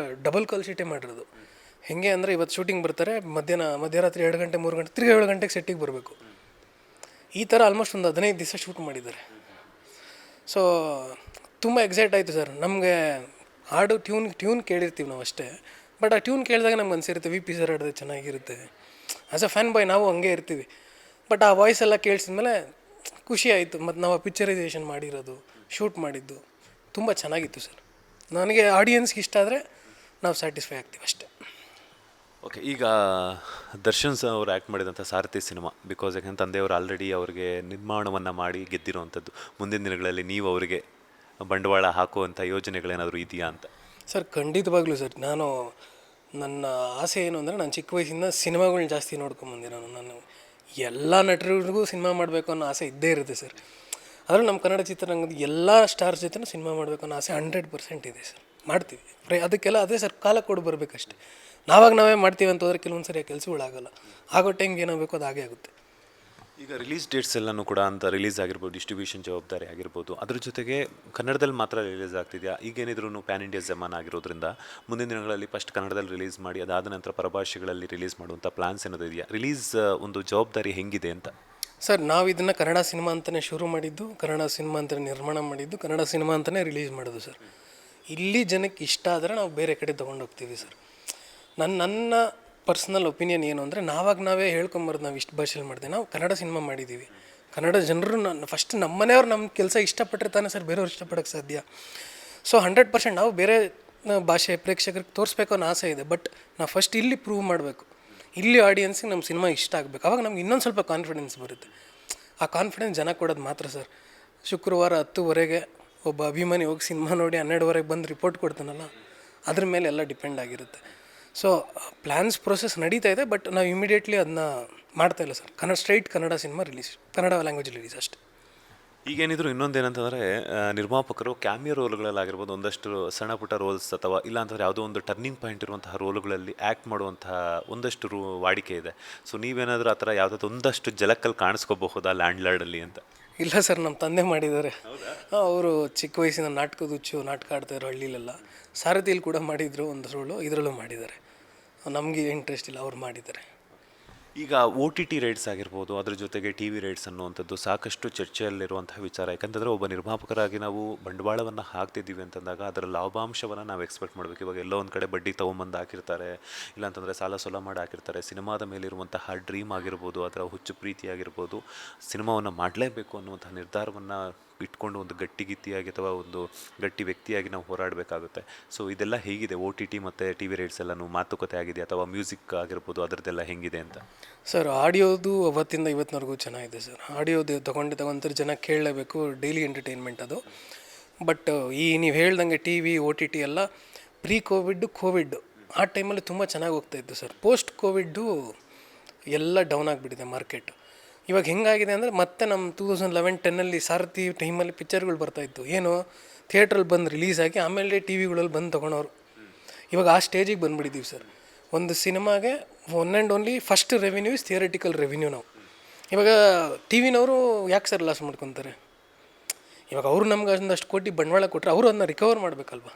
ಡಬಲ್ ಕಾಲ್ ಶೀಟೇ ಮಾಡಿರೋದು. ಹೇಗೆ ಅಂದರೆ ಇವತ್ತು ಶೂಟಿಂಗ್ ಬರ್ತಾರೆ, ಮಧ್ಯರಾತ್ರಿ 2 ಗಂಟೆ 3 ಗಂಟೆ, ತಿರ್ಗಿ 7 ಗಂಟೆಗೆ ಸೆಟ್ಟಿಗೆ ಬರಬೇಕು. ಈ ಥರ ಆಲ್ಮೋಸ್ಟ್ ಒಂದು 15 ದಿವಸ ಶೂಟ್ ಮಾಡಿದ್ದಾರೆ. ಸೊ ತುಂಬ ಎಕ್ಸೈಟ್ ಆಯಿತು ಸರ್. ನಮಗೆ ಹಾಡು ಟ್ಯೂನ್ ಕೇಳಿರ್ತೀವಿ ನಾವು ಅಷ್ಟೇ, ಬಟ್ ಆ ಟ್ಯೂನ್ ಕೇಳಿದಾಗ ನಮ್ಗೆ ಅನಿಸಿರುತ್ತೆ ವಿ ಪಿ ಸರ್ ಹಾಡಿದ್ರೆ ಚೆನ್ನಾಗಿರುತ್ತೆ. ಆ್ಯಸ್ ಅ ಫ್ಯಾನ್ ಬಾಯ್ ನಾವು ಹಂಗೆ ಇರ್ತೀವಿ. ಬಟ್ ಆ ವಾಯ್ಸ್ ಎಲ್ಲ ಕೇಳಿಸಿದ್ಮೇಲೆ ಖುಷಿ ಆಯಿತು. ಮತ್ತು ನಾವು ಪಿಕ್ಚರೈಸೇಷನ್ ಮಾಡಿರೋದು, ಶೂಟ್ ಮಾಡಿದ್ದು ತುಂಬ ಚೆನ್ನಾಗಿತ್ತು ಸರ್. ನನಗೆ ಆಡಿಯನ್ಸ್ಗೆ ಇಷ್ಟ ಆದರೆ ನಾವು ಸ್ಯಾಟಿಸ್ಫೈ ಆಗ್ತೀವಿ ಅಷ್ಟೇ. ಓಕೆ, ಈಗ ದರ್ಶನ್ ಸರ್ ಅವರು ಆ್ಯಕ್ಟ್ ಮಾಡಿದಂಥ ಸಾರಥಿ ಸಿನಿಮಾ, ಬಿಕಾಸ್ ಯಾಕಂದ್ರೆ ತಂದೆಯವರು ಆಲ್ರೆಡಿ ಅವ್ರಿಗೆ ನಿರ್ಮಾಣವನ್ನು ಮಾಡಿ ಗೆದ್ದಿರೋವಂಥದ್ದು. ಮುಂದಿನ ದಿನಗಳಲ್ಲಿ ನೀವು ಅವರಿಗೆ ಬಂಡವಾಳ ಹಾಕುವಂಥ ಯೋಜನೆಗಳೇನಾದರೂ ಇದೆಯಾ ಅಂತ? ಸರ್ ಖಂಡಿತವಾಗ್ಲೂ ಸರ್. ನನ್ನ ಆಸೆ ಏನು ಅಂದರೆ, ನಾನು ಚಿಕ್ಕ ವಯಸ್ಸಿಂದ ಸಿನಿಮಾಗಳ್ನ ಜಾಸ್ತಿ ನೋಡ್ಕೊಂಬಂದಿರೋ ನಾನು ಎಲ್ಲ ನಟರಿಗೂ ಸಿನಿಮಾ ಮಾಡಬೇಕು ಅನ್ನೋ ಆಸೆ ಇದ್ದೇ ಇರುತ್ತೆ ಸರ್. ಅದರಲ್ಲಿ ನಮ್ಮ ಕನ್ನಡ ಚಿತ್ರರಂಗದ ಎಲ್ಲ ಸ್ಟಾರ್ಸ್ ಜೊತೆ ಸಿನಿಮಾ ಮಾಡಬೇಕು ಅನ್ನೋ ಆಸೆ 100% ಇದೆ ಸರ್. ಮಾಡ್ತೀವಿ. ಅದಕ್ಕೆಲ್ಲ ಅದೇ ಸರ್, ಕಾಲ ಕೊಡು ಬರಬೇಕಷ್ಟೆ. ನಾವೇ ಮಾಡ್ತೀವಿ ಅಂತ ಹೋದರೆ ಕೆಲವೊಂದು ಸರಿ ಕೆಲಸಗಳಾಗಲ್ಲ. ಆಗೋ ಟೈಮ್ಗೆ ಏನಾಗಬೇಕು ಅದು ಹಾಗೇ ಆಗುತ್ತೆ. ಈಗ ರಿಲೀಸ್ ಡೇಟ್ಸ್ ಎಲ್ಲನೂ ಕೂಡ ಅಂತ ರಿಲೀಸ್ ಆಗಿರ್ಬೋದು, ಡಿಸ್ಟ್ರಿಬ್ಯೂಷನ್ ಜವಾಬ್ದಾರಿ ಆಗಿರ್ಬೋದು, ಅದ್ರ ಜೊತೆಗೆ ಕನ್ನಡದಲ್ಲಿ ಮಾತ್ರ ರಿಲೀಸ್ ಆಗ್ತಿದೆಯಾ? ಈಗೇನಿದ್ರು ಪ್ಯಾನ್ ಇಂಡಿಯಾ ಜಮಾನ್ ಆಗಿರೋದ್ರಿಂದ ಮುಂದಿನ ದಿನಗಳಲ್ಲಿ ಫಸ್ಟ್ ಕನ್ನಡದಲ್ಲಿ ರಿಲೀಸ್ ಮಾಡಿ ಅದಾದ ನಂತರ ಪರಭಾಷೆಗಳಲ್ಲಿ ರಿಲೀಸ್ ಮಾಡುವಂಥ ಪ್ಲಾನ್ಸ್ ಏನಾದರೂ ಇದೆಯಾ? ರಿಲೀಸ್ ಒಂದು ಜವಾಬ್ದಾರಿ ಹೆಂಗಿದೆ ಅಂತ? ಸರ್ ನಾವು ಇದನ್ನು ಕನ್ನಡ ಸಿನಿಮಾ ಅಂತಲೇ ಶುರು ಮಾಡಿದ್ದು, ಕನ್ನಡ ಸಿನಿಮಾ ಅಂತಲೇ ನಿರ್ಮಾಣ ಮಾಡಿದ್ದು, ಕನ್ನಡ ಸಿನಿಮಾ ಅಂತಲೇ ರಿಲೀಸ್ ಮಾಡೋದು ಸರ್. ಇಲ್ಲಿ ಜನಕ್ಕೆ ಇಷ್ಟ ಆದರೆ ನಾವು ಬೇರೆ ಕಡೆ ತೊಗೊಂಡೋಗ್ತೀವಿ ಸರ್. ನನ್ನ ಪರ್ಸ್ನಲ್ ಒಪಿನಿಯನ್ ಏನು ಅಂದರೆ, ನಾವೇ ಹೇಳ್ಕೊಂಬರೋದು ನಾವು ಇಷ್ಟು ಭಾಷೆಯಲ್ಲಿ ಮಾಡಿದೆ. ನಾವು ಕನ್ನಡ ಸಿನಿಮಾ ಮಾಡಿದ್ದೀವಿ. ಕನ್ನಡ ಜನರು ಫಸ್ಟ್ ನಮ್ಮ ಮನೆಯವ್ರು ನಮ್ಮ ಕೆಲಸ ಇಷ್ಟಪಟ್ಟರೆ ತಾನೇ ಸರ್ ಬೇರೆಯವ್ರು ಇಷ್ಟಪಡೋಕ್ಕೆ ಸಾಧ್ಯ. ಸೊ 100% ನಾವು ಬೇರೆ ಭಾಷೆ ಪ್ರೇಕ್ಷಕರಿಗೆ ತೋರಿಸ್ಬೇಕು ಅನ್ನೋ ಆಸೆ ಇದೆ. ಬಟ್ ನಾವು ಫಸ್ಟ್ ಇಲ್ಲಿ ಪ್ರೂವ್ ಮಾಡಬೇಕು, ಇಲ್ಲಿ ಆಡಿಯನ್ಸಿಗೆ ನಮ್ಮ ಸಿನಿಮಾ ಇಷ್ಟ ಆಗಬೇಕು. ಆವಾಗ ನಮ್ಗೆ ಇನ್ನೊಂದು ಸ್ವಲ್ಪ ಕಾನ್ಫಿಡೆನ್ಸ್ ಬರುತ್ತೆ. ಆ ಕಾನ್ಫಿಡೆನ್ಸ್ ಜನ ಕೊಡೋದು ಮಾತ್ರ ಸರ್. ಶುಕ್ರವಾರ 10:00 ಒಬ್ಬ ಅಭಿಮಾನಿ ಹೋಗಿ ಸಿನಿಮಾ ನೋಡಿ 12:30 ಬಂದು ರಿಪೋರ್ಟ್ ಕೊಡ್ತಾನಲ್ಲ, ಅದ್ರ ಮೇಲೆ ಎಲ್ಲ ಡಿಪೆಂಡ್ ಆಗಿರುತ್ತೆ. ಸೊ ಪ್ಲ್ಯಾನ್ಸ್ ಪ್ರೊಸೆಸ್ ನಡೀತಾ ಇದೆ, ಬಟ್ ನಾವು ಇಮಿಡಿಯೇಟ್ಲಿ ಅದನ್ನ ಮಾಡ್ತಾ ಇಲ್ಲ sir. Straight Kannada cinema release, Kannada language release ಅಷ್ಟೇ. ಈಗೇನಿದ್ರು ಇನ್ನೊಂದೇನಂತಂದರೆ ನಿರ್ಮಾಪಕರು ಕ್ಯಾಮಿಯೋ ರೋಲ್ಗಳಲ್ಲಾಗಿರ್ಬೋದು, ಒಂದಷ್ಟು ಸಣ್ಣ ಪುಟ್ಟ ರೋಲ್ಸ್ ಅಥವಾ ಇಲ್ಲ ಅಂತಂದರೆ ಯಾವುದೋ ಒಂದು ಟರ್ನಿಂಗ್ ಪಾಯಿಂಟ್ ಇರುವಂತಹ ರೋಲ್ಗಳಲ್ಲಿ ಆ್ಯಕ್ಟ್ ಮಾಡುವಂತಹ ಒಂದಷ್ಟು ವಾಡಿಕೆ ಇದೆ. ಸೊ ನೀವೇನಾದರೂ ಆ ಥರ ಯಾವುದಾದ್ರು ಒಂದಷ್ಟು ಜಲಕ್ಕಲ್ಲಿ ಕಾಣಿಸ್ಕೋಬಹುದಾ ಲ್ಯಾಂಡ್ ಲಾರ್ಡಲ್ಲಿ ಅಂತ? ಇಲ್ಲ ಸರ್, ನಮ್ಮ ತಂದೆ ಮಾಡಿದ್ದಾರೆ. ಅವರು ಚಿಕ್ಕ ವಯಸ್ಸಿನ ನಾಟಕದ ಹುಚ್ಚು, ನಾಟಕ ಆಡ್ತಾಯಿದ್ರು ಹಳ್ಳಿಲೆಲ್ಲ. ಸಾರಥಿಯಲ್ಲಿ ಕೂಡ ಮಾಡಿದರು ಒಂದು ರೋಲು, ಇದರಲ್ಲೂ ಮಾಡಿದ್ದಾರೆ. ನಮಗೆ ಇಂಟ್ರೆಸ್ಟ್ ಇಲ್ಲ, ಅವ್ರು ಮಾಡಿದ್ದಾರೆ. ಈಗ OTT ರೈಟ್ಸ್ ಆಗಿರ್ಬೋದು, ಅದ್ರ ಜೊತೆಗೆ TV ರೈಟ್ಸ್ ಅನ್ನುವಂಥದ್ದು ಸಾಕಷ್ಟು ಚರ್ಚೆಯಲ್ಲಿರುವಂತಹ ವಿಚಾರ. ಯಾಕಂತಂದರೆ ಒಬ್ಬ ನಿರ್ಮಾಪಕರಾಗಿ ನಾವು ಬಂಡವಾಳವನ್ನು ಹಾಕ್ತಿದ್ದೀವಿ ಅಂತಂದಾಗ ಅದರ ಲಾಭಾಂಶವನ್ನು ನಾವು ಎಕ್ಸ್ಪೆಕ್ಟ್ ಮಾಡಬೇಕು. ಇವಾಗ ಎಲ್ಲೋ ಒಂದು ಕಡೆ ಬಡ್ಡಿ ತೊಗೊಂಬಂದು ಹಾಕಿರ್ತಾರೆ, ಇಲ್ಲಾಂತಂದರೆ ಸಾಲ ಸೋಲ ಮಾಡಿ ಹಾಕಿರ್ತಾರೆ. ಸಿನಿಮಾದ ಮೇಲಿರುವಂತಹ ಡ್ರೀಮ್ ಆಗಿರ್ಬೋದು, ಅದರ ಹುಚ್ಚು ಪ್ರೀತಿ ಆಗಿರ್ಬೋದು, ಸಿನಿಮಾವನ್ನು ಮಾಡಲೇಬೇಕು ಅನ್ನುವಂಥ ನಿರ್ಧಾರವನ್ನು ಇಟ್ಕೊಂಡು ಒಂದು ಗಟ್ಟಿಗಿತ್ತಿಯಾಗಿ ಅಥವಾ ಒಂದು ಗಟ್ಟಿ ವ್ಯಕ್ತಿಯಾಗಿ ನಾವು ಹೋರಾಡಬೇಕಾಗುತ್ತೆ. ಸೊ ಇದೆಲ್ಲ ಹೇಗಿದೆ OTT ಮತ್ತು TV ರೈಟ್ಸ್ ಎಲ್ಲನೂ ಮಾತುಕತೆ ಆಗಿದೆ, ಅಥವಾ ಮ್ಯೂಸಿಕ್ ಆಗಿರ್ಬೋದು ಅದರದ್ದೆಲ್ಲ ಹೆಂಗಿದೆ ಅಂತ? ಸರ್ ಆಡಿಯೋದು ಅವತ್ತಿಂದ ಇವತ್ತಿನವರೆಗೂ ಚೆನ್ನಾಗಿದೆ ಸರ್. ಆಡಿಯೋದು ತಗೊಂತಾರೆ, ಜನ ಕೇಳಲೇಬೇಕು, ಡೈಲಿ ಎಂಟರ್ಟೈನ್ಮೆಂಟ್ ಅದು. ಬಟ್ ಈ ನೀವು ಹೇಳ್ದಂಗೆ TV OTT ಎಲ್ಲ ಕೋವಿಡ್ ಆ ಟೈಮಲ್ಲಿ ತುಂಬ ಚೆನ್ನಾಗಿ ಹೋಗ್ತಾಯಿತ್ತು ಸರ್. ಪೋಸ್ಟ್ ಕೋವಿಡ್ಡು ಎಲ್ಲ ಡೌನ್ ಆಗಿಬಿಟ್ಟಿದೆ ಮಾರ್ಕೆಟ್. ಇವಾಗ ಹೆಂಗಾಗಿದೆ ಅಂದರೆ ಮತ್ತೆ ನಮ್ಮ 2011-10 ಸಾರಥಿ ಟೈಮಲ್ಲಿ ಪಿಕ್ಚರ್ಗಳು ಬರ್ತಾಯಿತ್ತು. ಏನು ಥಿಯೇಟ್ರಲ್ಲಿ ಬಂದು ರಿಲೀಸ್ ಆಗಿ ಆಮೇಲೆ TVಗಳಲ್ಲಿ ಬಂದು ತೊಗೊಳೋರು. ಇವಾಗ ಆ ಸ್ಟೇಜಿಗೆ ಬಂದುಬಿಟ್ಟಿದ್ದೀವಿ ಸರ್. ಒಂದು ಸಿನಿಮಾಗೆ one and only first revenue is theoretical revenue. ನಾವು ಇವಾಗ TVನವರು ಯಾಕೆ ಸರ್ ಲಾಸ್ ಮಾಡ್ಕೊತಾರೆ? ಇವಾಗ ಅವರು ನಮ್ಗೆ ಒಂದಷ್ಟು ಕೋಟಿ ಬಂಡವಾಳ ಕೊಟ್ಟರೆ ಅವರು ಅದನ್ನ ರಿಕವರ್ ಮಾಡಬೇಕಲ್ವ.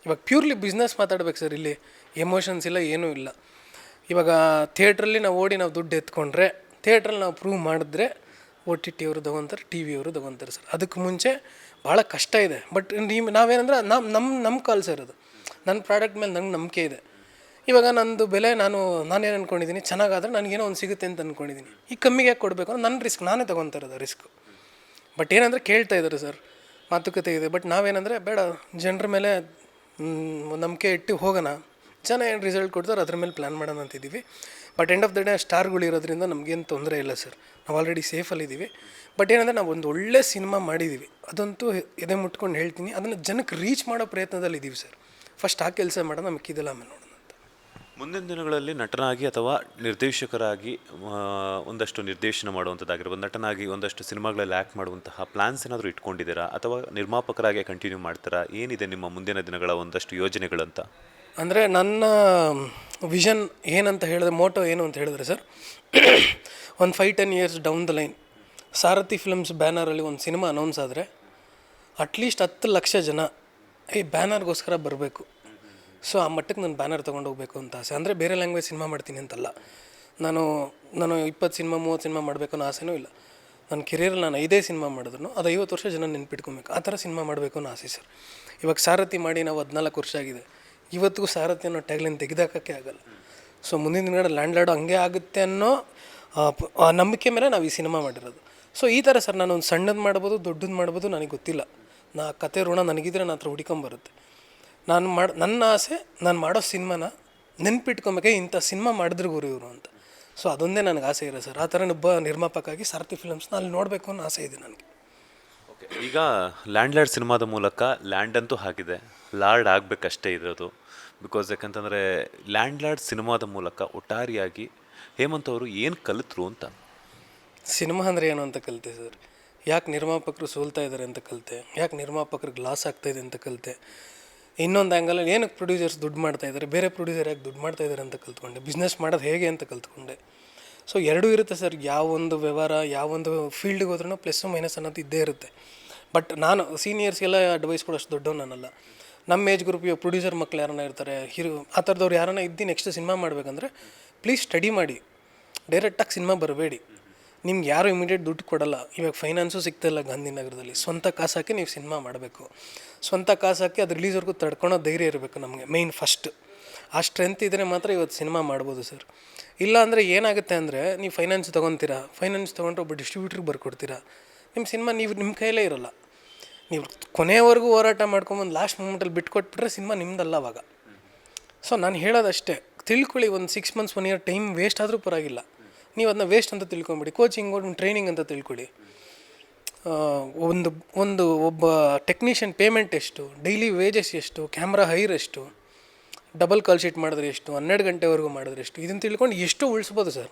ಇವಾಗ ಪ್ಯೂರ್ಲಿ ಬಿಸ್ನೆಸ್ ಮಾತಾಡ್ಬೇಕು ಸರ್. ಇಲ್ಲಿ ಎಮೋಷನ್ಸ್ ಇಲ್ಲ, ಏನೂ ಇಲ್ಲ. ಇವಾಗ ಥಿಯೇಟ್ರಲ್ಲಿ ನಾವು ದುಡ್ಡು ಎತ್ಕೊಂಡ್ರೆ, ಥಿಯೇಟ್ರಲ್ಲಿ ನಾವು ಪ್ರೂವ್ ಮಾಡಿದ್ರೆ OTT ಅವರು ತಗೊತಾರೆ, TV ಅವರು ತಗೊತಾರೆ ಸರ್. ಅದಕ್ಕೆ ಮುಂಚೆ ಭಾಳ ಕಷ್ಟ ಇದೆ. ಬಟ್ ನಾವೇನಂದ್ರೆ ನಮ್ಮ ಕಾಲ್ ಸರ್ ಅದು. ನನ್ನ ಪ್ರಾಡಕ್ಟ್ ಮೇಲೆ ನಂಗೆ ನಂಬಿಕೆ ಇದೆ. ಇವಾಗ ನಂದು ಬೆಲೆ ನಾನೇನು ಅಂದ್ಕೊಂಡಿದ್ದೀನಿ, ಚೆನ್ನಾಗಾದ್ರೆ ನನಗೇನೋ ಒಂದು ಸಿಗುತ್ತೆ ಅಂತ ಅಂದ್ಕೊಂಡಿದ್ದೀನಿ. ಈಗ ಕಮ್ಮಿಗೆ ಯಾಕೆ ಕೊಡಬೇಕು ಅಂದ್ರೆ ನನ್ನ ರಿಸ್ಕ್, ನಾನೇ ತೊಗೊತಾ ಇರೋದು ರಿಸ್ಕು. ಬಟ್ ಏನಂದರೆ ಕೇಳ್ತಾ ಇದ್ದಾರೆ ಸರ್, ಮಾತುಕತೆ ಇದೆ. ಬಟ್ ನಾವೇನಂದರೆ ಬೇಡ, ಜನರ ಮೇಲೆ ನಂಬಿಕೆ ಇಟ್ಟು ಹೋಗೋಣ, ಜನ ಏನು ರಿಸಲ್ಟ್ ಕೊಡ್ತಾರೆ ಅದ್ರ ಮೇಲೆ ಪ್ಲ್ಯಾನ್ ಮಾಡೋಣ ಅಂತಿದ್ದೀವಿ. But end of the day ಸ್ಟಾರ್ಗಳಿರೋದ್ರಿಂದ ನಮಗೇನು ತೊಂದರೆ ಇಲ್ಲ ಸರ್. ನಾವು ಆಲ್ರೆಡಿ ಸೇಫಲ್ಲಿದ್ದೀವಿ. ಬಟ್ ಏನಂದರೆ ನಾವು ಒಂದು ಒಳ್ಳೆ ಸಿನಿಮಾ ಮಾಡಿದ್ದೀವಿ, ಅದಂತೂ ಎದೆ ಮುಟ್ಕೊಂಡು ಹೇಳ್ತೀನಿ. ಅದನ್ನು ಜನಕ್ಕೆ ರೀಚ್ ಮಾಡೋ ಪ್ರಯತ್ನದಲ್ಲಿ ಇದ್ದೀವಿ ಸರ್. ಫಸ್ಟ್ ಆ ಕೆಲಸ ಮಾಡೋಣ, ಮಿಕ್ಕಿದೆಲ್ಲ ಆಮೇಲೆ ನೋಡೋಣ ಅಂತ. ಮುಂದಿನ ದಿನಗಳಲ್ಲಿ ನಟನಾಗಿ ಅಥವಾ ನಿರ್ದೇಶಕರಾಗಿ ಒಂದಷ್ಟು ನಿರ್ದೇಶನ ಮಾಡುವಂಥದ್ದಾಗಿರ್ಬೋದು, ನಟನಾಗಿ ಒಂದಷ್ಟು ಸಿನಿಮಾಗಳಲ್ಲಿ ಆ್ಯಕ್ಟ್ ಮಾಡುವಂತಹ ಪ್ಲ್ಯಾನ್ಸ್ ಏನಾದರೂ ಇಟ್ಕೊಂಡಿದ್ದೀರಾ, ಅಥವಾ ನಿರ್ಮಾಪಕರಾಗಿ ಕಂಟಿನ್ಯೂ ಮಾಡ್ತೀರಾ? ಏನಿದೆ ನಿಮ್ಮ ಮುಂದಿನ ದಿನಗಳ ಒಂದಷ್ಟು ಯೋಜನೆಗಳಂತ? ಅಂದರೆ ನನ್ನ ವಿಷನ್ ಏನಂತ ಹೇಳಿದ್ರೆ, ಮೋಟೋ ಏನು ಅಂತ ಹೇಳಿದ್ರೆ ಸರ್, ಒಂದು 5-10 years down the line Sarathi films ಬ್ಯಾನರಲ್ಲಿ ಒಂದು ಸಿನಿಮಾ ಅನೌನ್ಸ್ ಆದರೆ ಅಟ್ಲೀಸ್ಟ್ 10 ಲಕ್ಷ ಜನ ಈ ಬ್ಯಾನರ್ಗೋಸ್ಕರ ಬರಬೇಕು. ಸೊ ಆ ಮಟ್ಟಕ್ಕೆ ನಾನು ಬ್ಯಾನರ್ ತೊಗೊಂಡು ಹೋಗಬೇಕು ಅಂತ ಆಸೆ. ಅಂದರೆ ಬೇರೆ ಲ್ಯಾಂಗ್ವೇಜ್ ಸಿನಿಮಾ ಮಾಡ್ತೀನಿ ಅಂತಲ್ಲ, ನಾನು 20 ಸಿನಿಮಾ 30 ಸಿನಿಮಾ ಮಾಡಬೇಕು ಅನ್ನೋ ಆಸೆನೂ ಇಲ್ಲ. ನನ್ನ ಕೆರಿಯರಲ್ಲಿ ನಾನು 5 ಸಿನಿಮಾ ಮಾಡಿದ್ರು ಅದು 50 ವರ್ಷ ಜನ ನೆನ್ಪಿಟ್ಕೊಬೇಕು, ಆ ಥರ ಸಿನಿಮಾ ಮಾಡಬೇಕು ಅನ್ನೋ ಆಸೆ ಸರ್. ಇವಾಗ ಸಾರಥಿ ಮಾಡಿ ನಾವು 14 ವರ್ಷ ಆಗಿದೆ. ಇವತ್ತಿಗೂ ಸಾರಥಿ ಅನ್ನೋ ಟ್ಯಾಗ್ಲೈನ್ ತೆಗೆದಾಕೋಕ್ಕೆ ಆಗಲ್ಲ. ಸೊ ಮುಂದಿನ ದಿನಗಳ ಲ್ಯಾಂಡ್ ಲಾರ್ಡ್ ಹಂಗೆ ಆಗುತ್ತೆ ಅನ್ನೋ ಆ ನಂಬಿಕೆ ಮೇಲೆ ನಾವು ಈ ಸಿನಿಮಾ ಮಾಡಿರೋದು. ಸೊ ಈ ಥರ ಸರ್, ನಾನು ಒಂದು ಸಣ್ಣದು ಮಾಡ್ಬೋದು, ದೊಡ್ಡದು ಮಾಡ್ಬೋದು, ನನಗೆ ಗೊತ್ತಿಲ್ಲ. ಕತೆ ಋಣ ನನಗಿದ್ರೆ ನನ್ನ ಹತ್ರ ಹುಡ್ಕೊಂಬರುತ್ತೆ. ನನ್ನ ಆಸೆ, ನಾನು ಮಾಡೋ ಸಿನಿಮಾನ ನೆನ್ಪಿಟ್ಕೊಬೇಕೆ, ಇಂಥ ಸಿನಿಮಾ ಮಾಡಿದ್ರು ಗುರು ಇವರು ಅಂತ. ಸೊ ಅದೊಂದೇ ನನಗೆ ಆಸೆ ಇರೋ ಸರ್. ಆ ಥರ ಒಬ್ಬ ನಿರ್ಮಾಪಕಾಗಿ ಸಾರಥಿ ಫಿಲಮ್ಸ್ನ ಅಲ್ಲಿ ನೋಡಬೇಕು ಅನ್ನೋ ಆಸೆ ಇದೆ ನನಗೆ. ಓಕೆ, ಈಗ ಲ್ಯಾಂಡ್ ಲಾರ್ಡ್ ಸಿನಿಮಾದ ಮೂಲಕ ಲ್ಯಾಂಡ್ ಅಂತೂ ಆಗಿದೆ, ಲಾರ್ಡ್ ಆಗಬೇಕಷ್ಟೇ ಇರೋದು. ಬಿಕಾಸ್ ಯಾಕಂತಂದರೆ ಲ್ಯಾಂಡ್ ಲಾರ್ಡ್ ಸಿನಿಮಾದ ಮೂಲಕ ಒಟ್ಟಾರೆಯಾಗಿ ಹೇಮಂತ್ ಅವರು ಏನು ಕಲಿತರು ಅಂತ? ಸಿನಿಮಾ ಅಂದರೆ ಏನು ಅಂತ ಕಲಿತೆ ಸರ್. ಯಾಕೆ ನಿರ್ಮಾಪಕರು ಸೋಲ್ತಾ ಇದ್ದಾರೆ ಅಂತ ಕಲಿತೆ, ಯಾಕೆ ನಿರ್ಮಾಪಕರಿಗೆ ಲಾಸ್ ಆಗ್ತಾಯಿದೆ ಅಂತ ಕಲಿತೆ. ಇನ್ನೊಂದು ಆ್ಯಂಗಲಲ್ಲಿ ಏನಕ್ಕೆ ಪ್ರೊಡ್ಯೂಸರ್ಸ್ ದುಡ್ಡು ಮಾಡ್ತಾಯಿದ್ದಾರೆ, ಬೇರೆ ಪ್ರೊಡ್ಯೂಸರ್ ಯಾಕೆ ದುಡ್ಡು ಮಾಡ್ತಾಯಿದ್ದಾರೆ ಅಂತ ಕಲ್ತ್ಕೊಂಡೆ. ಬಿಸ್ನೆಸ್ ಮಾಡೋದು ಹೇಗೆ ಅಂತ ಕಲ್ತ್ಕೊಂಡೆ. ಸೊ ಎರಡೂ ಇರುತ್ತೆ ಸರ್. ಯಾವೊಂದು ವ್ಯವಹಾರ, ಯಾವೊಂದು ಫೀಲ್ಡಿಗೆ ಹೋದ್ರೂ ಪ್ಲಸ್ಸು ಮೈನಸ್ ಅನ್ನೋದು ಇದ್ದೇ ಇರುತ್ತೆ. ಬಟ್ ನಾನು ಸೀನಿಯರ್ಸ್ಗೆಲ್ಲ ಅಡ್ವೈಸ್ ಕೊಡೋಷ್ಟು ದೊಡ್ಡವು ನಾನಲ್ಲ. ನಮ್ಮ ಏಜ್ ಗ್ರೂಪ್ ಇವಾಗ ಪ್ರೊಡ್ಯೂಸರ್ ಮಕ್ಳು ಯಾರನ್ನ ಇರ್ತಾರೆ, ಆ ಥರದವ್ರು ಯಾರನ್ನ ಇದ್ದು ನೆಕ್ಸ್ಟ್ ಸಿನಿಮಾ ಮಾಡಬೇಕಂದ್ರೆ ಪ್ಲೀಸ್ ಸ್ಟಡಿ ಮಾಡಿ, ಡೈರೆಕ್ಟಾಗಿ ಸಿನಿಮಾ ಬರಬೇಡಿ. ನಿಮ್ಗೆ ಯಾರು ಇಮಿಡಿಯೇಟ್ ದುಡ್ಡು ಕೊಡೋಲ್ಲ. ಇವಾಗ ಫೈನಾನ್ಸು ಸಿಗ್ತಾಯಿಲ್ಲ ಗಾಂಧಿನಗರದಲ್ಲಿ. ಸ್ವಂತ ಕಾಸು ಹಾಕಿ ನೀವು ಸಿನಿಮಾ ಮಾಡಬೇಕು. ಸ್ವಂತ ಕಾಸು ಹಾಕಿ ಅದು ರಿಲೀಸ್ವರೆಗೂ ತಡ್ಕೊಳೋ ಧೈರ್ಯ ಇರಬೇಕು ನಮಗೆ ಮೇಯ್ನ್ ಫಸ್ಟ್. ಆ ಸ್ಟ್ರೆಂತ್ ಇದ್ದರೆ ಮಾತ್ರ ಇವತ್ತು ಸಿನಿಮಾ ಮಾಡ್ಬೋದು ಸರ್. ಇಲ್ಲ ಅಂದರೆ ಏನಾಗುತ್ತೆ ಅಂದರೆ, ನೀವು ಫೈನಾನ್ಸ್ ತೊಗೊತೀರಾ, ಫೈನಾನ್ಸ್ ತೊಗೊಂಡ್ರೆ ಒಬ್ಬ ಡಿಸ್ಟ್ರಿಬ್ಯೂಟ್ರಿಗೆ ಬರ್ಕೊಡ್ತೀರಾ, ನಿಮ್ಮ ಸಿನಿಮಾ ನಿಮ್ಮ ಕೈಯಲ್ಲೇ ಇರೋಲ್ಲ. ನೀವು ಕೊನೆಯವರೆಗೂ ಹೋರಾಟ ಮಾಡ್ಕೊಂಬಂದು ಲಾಸ್ಟ್ ಮೂಮೆಂಟಲ್ಲಿ ಬಿಟ್ಕೊಟ್ಬಿಟ್ರೆ ಸಿನಿಮಾ ನಿಮ್ದಲ್ಲ ಅವಾಗ. ಸೊ ನಾನು ಹೇಳೋದಷ್ಟೇ, ತಿಳ್ಕೊಳ್ಳಿ. ಒಂದು 6 months 1 year ಟೈಮ್ ವೇಸ್ಟ್ ಆದರೂ ಪರವಾಗಿಲ್ಲ, ನೀವು ಅದನ್ನ ವೇಸ್ಟ್ ಅಂತ ತಿಳ್ಕೊಂಬಿಡಿ. ಕೋಚಿಂಗ್ ಟ್ರೈನಿಂಗ್ ಅಂತ ತಿಳ್ಕೊಳ್ಳಿ. ಒಂದು ಒಂದು ಒಬ್ಬ ಟೆಕ್ನಿಷಿಯನ್ ಪೇಮೆಂಟ್ ಎಷ್ಟು, ಡೈಲಿ ವೇಜಸ್ ಎಷ್ಟು, ಕ್ಯಾಮ್ರಾ ಹೈರ್ ಎಷ್ಟು, ಡಬಲ್ ಕಾಲ್ ಶೀಟ್ ಮಾಡಿದ್ರೆ ಎಷ್ಟು, 12 ಗಂಟೆವರೆಗೂ ಮಾಡಿದ್ರೆ ಎಷ್ಟು, ಇದನ್ನು ತಿಳ್ಕೊಂಡು ಎಷ್ಟು ಉಳಿಸ್ಬೋದು ಸರ್.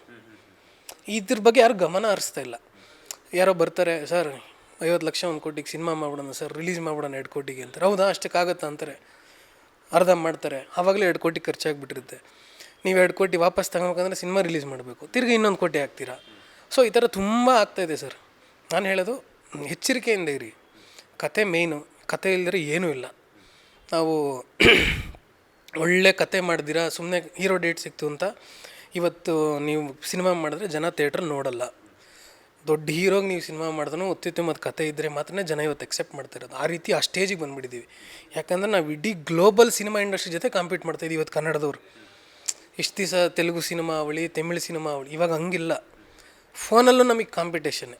ಇದ್ರ ಬಗ್ಗೆ ಯಾರು ಗಮನ ಹರಿಸ್ತಾ ಇಲ್ಲ. ಯಾರೋ ಬರ್ತಾರೆ, ಸರ್ 50 ಲಕ್ಷ 1 ಕೋಟಿಗೆ ಸಿನಿಮಾ ಮಾಡ್ಬಿಡೋಣ ಸರ್, ರಿಲೀಸ್ ಮಾಡ್ಬಿಡೋಣ 2 ಕೋಟಿಗೆ ಅಂತಾರೆ. ಹೌದಾ, ಅಷ್ಟಕ್ಕಾಗತ್ತಾ ಅಂತಾರೆ. ಅರ್ಧ ಮಾಡ್ತಾರೆ, ಆವಾಗಲೇ 2 ಕೋಟಿ ಖರ್ಚಾಗಿಬಿಟ್ಟಿರುತ್ತೆ. ನೀವು 2 ಕೋಟಿ ವಾಪಸ್ ತಗೋಬೇಕಂದ್ರೆ ಸಿನಿಮಾ ರಿಲೀಸ್ ಮಾಡಬೇಕು, ತಿರ್ಗಿ 1 ಕೋಟಿ ಹಾಕ್ತೀರಾ. ಸೊ ಈ ಥರ ತುಂಬ ಆಗ್ತಾಯಿದೆ ಸರ್. ನಾನು ಹೇಳೋದು ಎಚ್ಚರಿಕೆಯಿಂದ ಇರಿ. ಕತೆ ಮೇಯ್ನು, ಕತೆ ಇಲ್ಲದ್ರೆ ಏನೂ ಇಲ್ಲ. ನಾವು ಒಳ್ಳೆ ಕತೆ ಮಾಡಿದಿರಾ, ಸುಮ್ಮನೆ ಹೀರೋ ಡೇಟ್ ಸಿಕ್ತು ಅಂತ ಇವತ್ತು ನೀವು ಸಿನಿಮಾ ಮಾಡಿದ್ರೆ ಜನ ಥಿಯೇಟ್ರ್ ನೋಡಲ್ಲ. ದೊಡ್ಡ ಹೀರೋಗೆ ನೀವು ಸಿನಿಮಾ ಮಾಡಿದ್ರೂ ಅತ್ಯುತ್ತಮದ ಕತೆ ಇದ್ದರೆ ಮಾತ್ರ ಜನ ಇವತ್ತು ಎಕ್ಸೆಪ್ಟ್ ಮಾಡ್ತಿರೋದು. ಆ ರೀತಿ ಆ ಸ್ಟೇಜಿಗೆ ಬಂದುಬಿಟ್ಟಿದ್ದೀವಿ. ಯಾಕಂದರೆ ನಾವು ಇಡೀ ಗ್ಲೋಬಲ್ ಸಿನಿಮಾ ಇಂಡಸ್ಟ್ರಿ ಜೊತೆ ಕಾಂಪೀಟ್ ಮಾಡ್ತಾಯಿದ್ದೀವಿ ಇವತ್ತು ಕನ್ನಡದವ್ರು. ಇಷ್ಟು ದಿವಸ ತೆಲುಗು ಸಿನಿಮಾ ಅವಳಿ, ತಮಿಳು ಸಿನಿಮಾ ಅವಳಿ, ಇವಾಗ ಹಂಗಿಲ್ಲ. ಫೋನಲ್ಲೂ ನಮಗೆ ಕಾಂಪಿಟೇಷನ್ನೇ.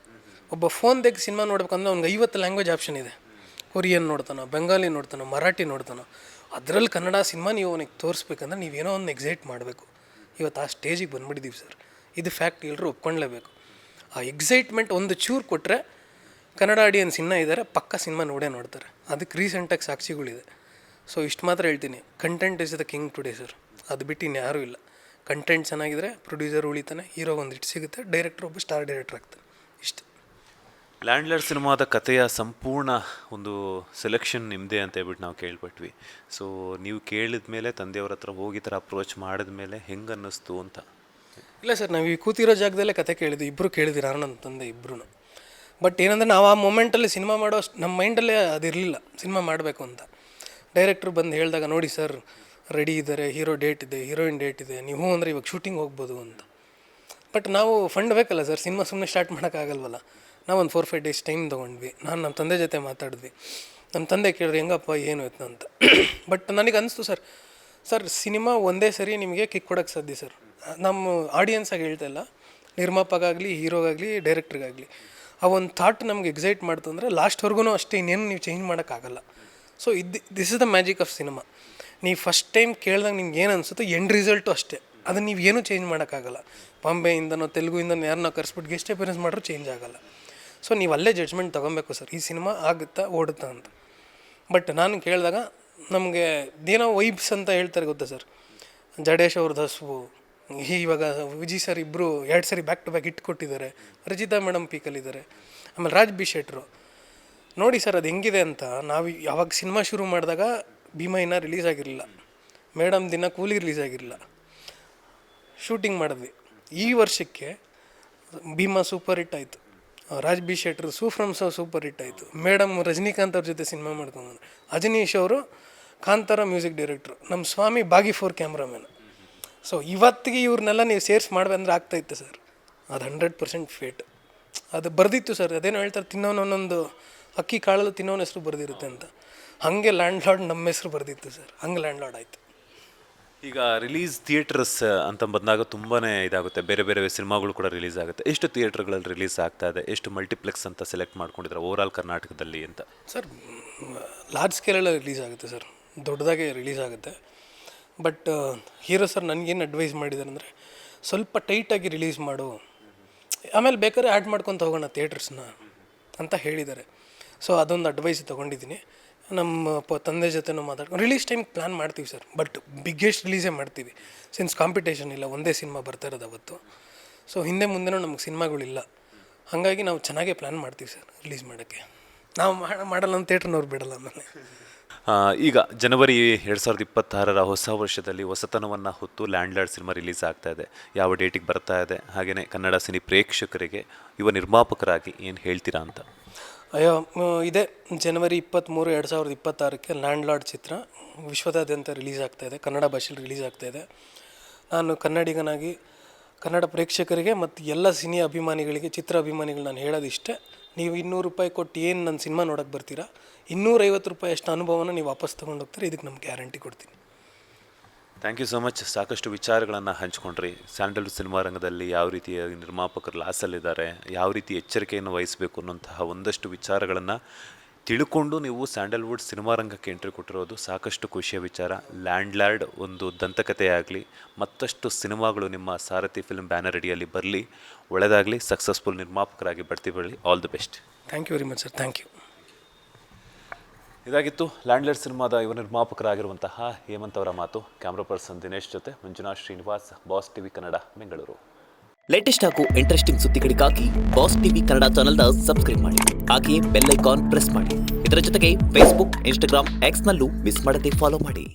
ಒಬ್ಬ ಫೋನ್ ತೆಗೆದು ಸಿನಿಮಾ ನೋಡ್ಬೇಕಂದ್ರೆ ಅವ್ನಿಗೆ 50 ಲ್ಯಾಂಗ್ವೇಜ್ ಆಪ್ಷನ್ ಇದೆ. ಕೊರಿಯನ್ ನೋಡ್ತಾನೋ, ಬೆಂಗಾಲಿ ನೋಡ್ತಾನೋ, ಮರಾಠಿ ನೋಡ್ತಾನೋ. ಅದರಲ್ಲಿ ಕನ್ನಡ ಸಿನಿಮಾ ನೀವು ಅವನಿಗೆ ತೋರಿಸ್ಬೇಕಂದ್ರೆ ನೀವೇನೋ ಒಂದು ಎಕ್ಸೈಟ್ ಮಾಡಬೇಕು. ಇವತ್ತು ಆ ಸ್ಟೇಜಿಗೆ ಬಂದುಬಿಟ್ಟಿದ್ದೀವಿ ಸರ್. ಇದು ಫ್ಯಾಕ್ಟ್, ಎಲ್ಲರೂ ಒಪ್ಕೊಳ್ಳೇಬೇಕು. ಆ ಎಕ್ಸೈಟ್ಮೆಂಟ್ ಒಂದು ಚೂರು ಕೊಟ್ಟರೆ ಕನ್ನಡ ಆಡಿಯನ್ಸ್ ಇನ್ನೂ ಇದ್ದಾರೆ, ಪಕ್ಕ ಸಿನಿಮಾ ನೋಡೇ ನೋಡ್ತಾರೆ. ಅದಕ್ಕೆ ರೀಸೆಂಟಾಗಿ ಸಾಕ್ಷಿಗಳಿದೆ. ಸೊ ಇಷ್ಟು ಮಾತ್ರ ಹೇಳ್ತೀನಿ, content is the king today sir. ಅದು ಬಿಟ್ಟು ಇನ್ಯಾರೂ ಇಲ್ಲ. ಕಂಟೆಂಟ್ ಚೆನ್ನಾಗಿದ್ರೆ ಪ್ರೊಡ್ಯೂಸರ್ ಉಳಿತಾನೆ, ಹೀರೋಗೆ ಒಂದು ಹಿಟ್ ಸಿಗುತ್ತೆ, ಡೈರೆಕ್ಟರ್ ಒಬ್ಬ ಸ್ಟಾರ್ ಡೈರೆಕ್ಟರ್ ಆಗ್ತಾನೆ. ಇಷ್ಟು. ಲ್ಯಾಂಡ್ಲಾರ್ಡ್ ಸಿನಿಮಾದ ಕಥೆಯ ಸಂಪೂರ್ಣ ಒಂದು ಸೆಲೆಕ್ಷನ್ ನಿಮ್ಮದೇ ಅಂತ ಹೇಳ್ಬಿಟ್ಟು ನಾವು ಕೇಳ್ಪಟ್ವಿ. ಸೊ ನೀವು ಕೇಳಿದ ಮೇಲೆ ತಂದೆಯವ್ರ ಹತ್ರ ಹೋಗಿ ಥರ ಅಪ್ರೋಚ್ ಮಾಡಿದ ಮೇಲೆ ಹೆಂಗೆ ಅನ್ನಿಸ್ತು ಅಂತ? ಇಲ್ಲ ಸರ್, ನಾವು ಈ ಕೂತಿರೋ ಜಾಗದಲ್ಲೇ ಕತೆ ಕೇಳಿದ್ವಿ. ಇಬ್ಬರು ಕೇಳಿದ್ದೀರ, ನಾನು ನನ್ನ ತಂದೆ ಇಬ್ಬರು. ಬಟ್ ಏನಂದರೆ ನಾವು ಆ ಮೊಮೆಂಟಲ್ಲಿ ಸಿನಿಮಾ ಮಾಡೋ ನಮ್ಮ ಮೈಂಡಲ್ಲೇ ಅದಿರಲಿಲ್ಲ ಸಿನಿಮಾ ಮಾಡಬೇಕು ಅಂತ. ಡೈರೆಕ್ಟ್ರು ಬಂದು ಹೇಳಿದಾಗ, ನೋಡಿ ಸರ್ ರೆಡಿ ಇದ್ದಾರೆ, ಹೀರೋ ಡೇಟ್ ಇದೆ, ಹೀರೋಯಿನ್ ಡೇಟ್ ಇದೆ, ನೀವು ಅಂದರೆ ಇವಾಗ ಶೂಟಿಂಗ್ ಹೋಗ್ಬೋದು ಅಂತ. ಬಟ್ ನಾವು ಫಂಡ್ ಬೇಕಲ್ಲ ಸರ್, ಸಿನಿಮಾ ಸುಮ್ಮನೆ ಸ್ಟಾರ್ಟ್ ಮಾಡೋಕ್ಕಾಗಲ್ವಲ್ಲ. ನಾವು ಒಂದು 4-5 ಡೇಸ್ ಟೈಮ್ ತೊಗೊಂಡ್ವಿ. ನಾನು ನಮ್ಮ ತಂದೆ ಜೊತೆ ಮಾತಾಡಿದ್ವಿ. ನಮ್ಮ ತಂದೆ ಕೇಳಿದ್ರು, ಹೆಂಗಪ್ಪ ಏನು ಇತ್ತು ಅಂತ. ಬಟ್ ನನಗೆ ಅನಿಸ್ತು ಸರ್ ಸಿನಿಮಾ ಒಂದೇ ಸರಿ ನಿಮಗೆ ಕಿಕ್ ಕೊಡೋಕ್ಕೆ ಸಾಧ್ಯ ಸರ್. ನಮ್ಮ ಆಡಿಯನ್ಸಾಗಿ ಹೇಳ್ತಾ ಇಲ್ಲ, ನಿರ್ಮಾಪಕಾಗಲಿ, ಹೀರೋಗಾಗಲಿ, ಡೈರೆಕ್ಟ್ರಿಗಾಗಲಿ. ಆ ಒಂದು ಥಾಟ್ ನಮ್ಗೆ ಎಕ್ಸೈಟ್ ಮಾಡ್ತು ಅಂದರೆ ಲಾಸ್ಟ್ವರೆಗೂ ಅಷ್ಟೇ, ಇನ್ನೇನು ನೀವು ಚೇಂಜ್ ಮಾಡೋಕ್ಕಾಗಲ್ಲ. So this is the magic of cinema. ನೀವು ಫಸ್ಟ್ ಟೈಮ್ ಕೇಳಿದಾಗ ನಿಮ್ಗೆ ಏನು ಅನಿಸುತ್ತೋ ಎಂಡ್ ರಿಸಲ್ಟು ಅಷ್ಟೇ. ಅದನ್ನು ನೀವು ಏನೂ ಚೇಂಜ್ ಮಾಡೋಕ್ಕಾಗಲ್ಲ. ಬಾಂಬೆಯಿಂದನೋ ತೆಲುಗುಯಿಂದನೋ ಯಾರನ್ನೋ ಕರೆಸ್ಬಿಟ್ಟು ಗೆಸ್ಟ್ ಅಪಿಯರೆನ್ಸ್ ಮಾಡ್ರೂ ಚೇಂಜ್ ಆಗೋಲ್ಲ. ಸೊ ನೀವು ಅಲ್ಲೇ ಜಡ್ಜ್ಮೆಂಟ್ ತೊಗೊಬೇಕು ಸರ್, ಈ ಸಿನಿಮಾ ಆಗುತ್ತಾ ಓಡುತ್ತಾ ಅಂತ. ಬಟ್ ನಾನು ಕೇಳಿದಾಗ ನಮಗೆ ಏನೋ ವೈಬ್ಸ್ ಅಂತ ಹೇಳ್ತಾರೆ ಗೊತ್ತಾ ಸರ್. ಜಡೇಶ್ ಅವ್ರದ್ದು ಹಸುವು, ಇವಾಗ ವಿಜಯ್ ಸರ್ ಇಬ್ಬರು 2 ಸರಿ ಬ್ಯಾಕ್ ಟು ಬ್ಯಾಕ್ ಹಿಟ್ ಕೊಟ್ಟಿದ್ದಾರೆ. ರಚಿತಾ ಮೇಡಮ್ ಪೀಕಲ್ಲಿದ್ದಾರೆ. ಆಮೇಲೆ ರಾಜ್ ಬಿ ಶೆಟ್ರು. ನೋಡಿ ಸರ್ ಅದು ಹೆಂಗಿದೆ ಅಂತ. ನಾವು ಯಾವಾಗ ಸಿನಿಮಾ ಶುರು ಮಾಡಿದಾಗ ಭೀಮಾ ಇನ್ನೂ ರಿಲೀಸ್ ಆಗಿರಲಿಲ್ಲ, ಮೇಡಮ್ ದಿನ ಕೂಲಿ ರಿಲೀಸ್ ಆಗಿರಲಿಲ್ಲ. ಶೂಟಿಂಗ್ ಮಾಡಿದ್ವಿ. ಈ ವರ್ಷಕ್ಕೆ ಭೀಮಾ ಸೂಪರ್ ಹಿಟ್ ಆಯಿತು. ರಾಜ್ ಬಿ ಶೆಟ್ರು ಸೂಫ್ರಮ್ ಸೂಪರ್ ಹಿಟ್ ಆಯಿತು. ಮೇಡಮ್ ರಜನಿಕಾಂತ್ ಅವ್ರ ಜೊತೆ ಸಿನಿಮಾ ಮಾಡ್ಕೊಂಡ್ಬಂದ್ರು. ಅಜನೀಶ್ ಅವರು ಕಾಂತಾರ ಮ್ಯೂಸಿಕ್ ಡೈರೆಕ್ಟ್ರು. ನಮ್ಮ ಸ್ವಾಮಿ ಬಾಗಿ 4 ಕ್ಯಾಮ್ರಾಮ್ಯಾನ್. ಸೊ ಇವತ್ತಿಗೆ ಇವ್ರನ್ನೆಲ್ಲ ನೀವು ಸೇರ್ಸ್ ಮಾಡ್ಬಂದ್ರೆ ಆಗ್ತಾಯಿತ್ತು ಸರ್. ಅದು 100% ಫೇಟ್. ಅದು ಬರೆದಿತ್ತು ಸರ್. ಅದೇನೋ ಹೇಳ್ತಾರೆ, ತಿನ್ನೋನು ಒಂದೊಂದು ಅಕ್ಕಿ ಕಾಳಲ್ಲಿ ತಿನ್ನೋನ ಹೆಸರು ಬರೆದಿರುತ್ತೆ ಅಂತ. ಹಾಗೆ ಲ್ಯಾಂಡ್ ಲಾರ್ಡ್ ನಮ್ಮ ಹೆಸರು ಬರೆದಿತ್ತು ಸರ್. ಹಂಗೆ ಲ್ಯಾಂಡ್ ಲಾರ್ಡ್ ಆಯಿತು. ಈಗ ರಿಲೀಸ್ ಥಿಯೇಟರ್ಸ್ ಅಂತ ಬಂದಾಗ ತುಂಬಾ ಇದಾಗುತ್ತೆ, ಬೇರೆ ಬೇರೆ ಸಿನಿಮಾಗಳು ಕೂಡ ರಿಲೀಸ್ ಆಗುತ್ತೆ. ಎಷ್ಟು ಥಿಯೇಟ್ರ್ಗಳಲ್ಲಿ ರಿಲೀಸ್ ಆಗ್ತಾ ಇದೆ, ಎಷ್ಟು ಮಲ್ಟಿಪ್ಲೆಕ್ಸ್ ಅಂತ ಸೆಲೆಕ್ಟ್ ಮಾಡ್ಕೊಂಡಿದ್ದಾರೆ ಓವರಾಲ್ ಕರ್ನಾಟಕದಲ್ಲಿ ಅಂತ? ಸರ್ ಲಾರ್ಜ್ ಸ್ಕೇಲೆಲ್ಲ ರಿಲೀಸ್ ಆಗುತ್ತೆ ಸರ್, ದೊಡ್ಡದಾಗೆ ರಿಲೀಸ್ ಆಗುತ್ತೆ. ಬಟ್ ಹೀರೋ ಸರ್ ನನಗೇನು ಅಡ್ವೈಸ್ ಮಾಡಿದ್ದಾರೆ ಅಂದರೆ, ಸ್ವಲ್ಪ ಟೈಟಾಗಿ ರಿಲೀಸ್ ಮಾಡು, ಆಮೇಲೆ ಬೇಕಾದ್ರೆ ಆ್ಯಡ್ ಮಾಡ್ಕೊತ ಹೋಗೋಣ ಥಿಯೇಟರ್ಸ್ನ ಅಂತ ಹೇಳಿದ್ದಾರೆ. ಸೊ ಅದೊಂದು ಅಡ್ವೈಸ್ ತೊಗೊಂಡಿದ್ದೀನಿ. ನಮ್ಮ ತಂದೆ ಜೊತೆನೂ ಮಾತಾಡ್ಕೊಂಡು ರಿಲೀಸ್ ಟೈಮ್ ಪ್ಲ್ಯಾನ್ ಮಾಡ್ತೀವಿ ಸರ್. ಬಟ್ ಬಿಗ್ಗೆಸ್ಟ್ ರಿಲೀಸೇ ಮಾಡ್ತೀವಿ, ಸಿನ್ಸ್ ಕಾಂಪಿಟೇಷನ್ ಇಲ್ಲ, ಒಂದೇ ಸಿನಿಮಾ ಬರ್ತಾ ಇರೋದು ಅವತ್ತು. ಸೊ ಹಿಂದೆ ಮುಂದೆನೂ ನಮ್ಗೆ ಸಿನಿಮಾಗಳಿಲ್ಲ, ಹಾಗಾಗಿ ನಾವು ಚೆನ್ನಾಗೇ ಪ್ಲ್ಯಾನ್ ಮಾಡ್ತೀವಿ ಸರ್ ರಿಲೀಸ್ ಮಾಡೋಕ್ಕೆ. ನಾವು ಮಾಡಲ್ಲ ಅಂತ ಥಿಯೇಟ್ರ್ನವ್ರು ಬಿಡಲ್ಲ. ಆಮೇಲೆ ಈಗ ಜನವರಿ 2026 ಹೊಸ ವರ್ಷದಲ್ಲಿ ಹೊಸತನವನ್ನು ಹೊತ್ತು ಲ್ಯಾಂಡ್ಲಾರ್ಡ್ ಸಿನಿಮಾ ರಿಲೀಸ್ ಆಗ್ತಾ ಇದೆ. ಯಾವ ಡೇಟಿಗೆ ಬರ್ತಾ ಇದೆ, ಹಾಗೆಯೇ ಕನ್ನಡ ಸಿನಿ ಪ್ರೇಕ್ಷಕರಿಗೆ ಯುವ ನಿರ್ಮಾಪಕರಾಗಿ ಏನು ಹೇಳ್ತೀರಾ ಅಂತ? ಅಯ್ಯೋ, ಇದೇ ಜನವರಿ 23, 2026 ಲ್ಯಾಂಡ್ ಲಾರ್ಡ್ ಚಿತ್ರ ವಿಶ್ವದಾದ್ಯಂತ ರಿಲೀಸ್ ಆಗ್ತಾಯಿದೆ, ಕನ್ನಡ ಭಾಷೆಯಲ್ಲಿ ರಿಲೀಸ್ ಆಗ್ತಾಯಿದೆ. ನಾನು ಕನ್ನಡಿಗನಾಗಿ ಕನ್ನಡ ಪ್ರೇಕ್ಷಕರಿಗೆ ಮತ್ತು ಎಲ್ಲ ಸಿನಿ ಅಭಿಮಾನಿಗಳಿಗೆ, ಚಿತ್ರ ಅಭಿಮಾನಿಗಳು ನಾನು ಹೇಳೋದಿಷ್ಟೇ, ನೀವು 200 ರೂಪಾಯಿ ಕೊಟ್ಟು ಏನು ನನ್ನ ಸಿನಿಮಾ ನೋಡೋಕ್ಕೆ ಬರ್ತೀರಾ, 250 ರೂಪಾಯಿ ಅಷ್ಟು ಅನುಭವನ ನೀವು ವಾಪಸ್ ತೊಗೊಂಡು ಹೋಗ್ತೀರಿ. ಇದಕ್ಕೆ ನಮ್ಗೆ ಗ್ಯಾರಂಟಿ ಕೊಡ್ತೀನಿ. Thank you so much. ಸಾಕಷ್ಟು ವಿಚಾರಗಳನ್ನು ಹಂಚ್ಕೊಂಡ್ರಿ. ಸ್ಯಾಂಡಲ್ವುಡ್ ಸಿನಿಮಾ ರಂಗದಲ್ಲಿ ಯಾವ ರೀತಿಯ ನಿರ್ಮಾಪಕರು ಲಾಸಲ್ಲಿದ್ದಾರೆ, ಯಾವ ರೀತಿ ಎಚ್ಚರಿಕೆಯನ್ನು ವಹಿಸಬೇಕು ಅನ್ನೋಂತಹ ಒಂದಷ್ಟು ವಿಚಾರಗಳನ್ನು ತಿಳ್ಕೊಂಡು ನೀವು ಸ್ಯಾಂಡಲ್ವುಡ್ ಸಿನಿಮಾ ರಂಗಕ್ಕೆ ಎಂಟ್ರಿ ಕೊಟ್ಟಿರೋದು ಸಾಕಷ್ಟು ಖುಷಿಯ ವಿಚಾರ. ಲ್ಯಾಂಡ್ ಒಂದು ದಂತಕಥೆಯಾಗಲಿ, ಮತ್ತಷ್ಟು ಸಿನಿಮಾಗಳು ನಿಮ್ಮ ಸಾರಥಿ ಫಿಲ್ಮ್ ಬ್ಯಾನರ್ ಅಡಿಯಲ್ಲಿ ಬರಲಿ, ಒಳ್ಳೆಯದಾಗಲಿ, ಸಕ್ಸಸ್ಫುಲ್ ನಿರ್ಮಾಪಕರಾಗಿ ಬಡ್ತಿ ಬರಲಿ. All the best. Thank you very much sir, thank you. ಇದಾಗಿತ್ತು ಲ್ಯಾಂಡ್ಲೈಡ್ ಸಿನಿಮಾದ ಯುವ ನಿರ್ಮಾಪಕರಾಗಿರುವಂತಹ ಹೇಮಂತ್ ಅವರ ಮಾತು. ಕ್ಯಾಮ್ರಾ ಪರ್ಸನ್ ದಿನೇಶ್ ಜೊತೆ Manjunath Srinivas, boss TV Kannada, Bengaluru. Latest ಹಾಗೂ ಇಂಟ್ರೆಸ್ಟಿಂಗ್ ಸುದ್ದಿಗಳಿಗಾಗಿ ಬಾಸ್ ಟಿವಿ ಕನ್ನಡ ಚಾನೆಲ್ನ ಸಬ್ಸ್ಕ್ರೈಬ್ ಮಾಡಿ. ಹಾಗೆಯೇ ಬೆಲ್ ಐಕಾನ್ ಪ್ರೆಸ್ ಮಾಡಿ. ಇದರ ಜೊತೆಗೆ ಫೇಸ್ಬುಕ್, ಇನ್ಸ್ಟಾಗ್ರಾಮ್, ಎಕ್ಸ್ನಲ್ಲೂ ಮಿಸ್ ಮಾಡದೆ ಫಾಲೋ ಮಾಡಿ.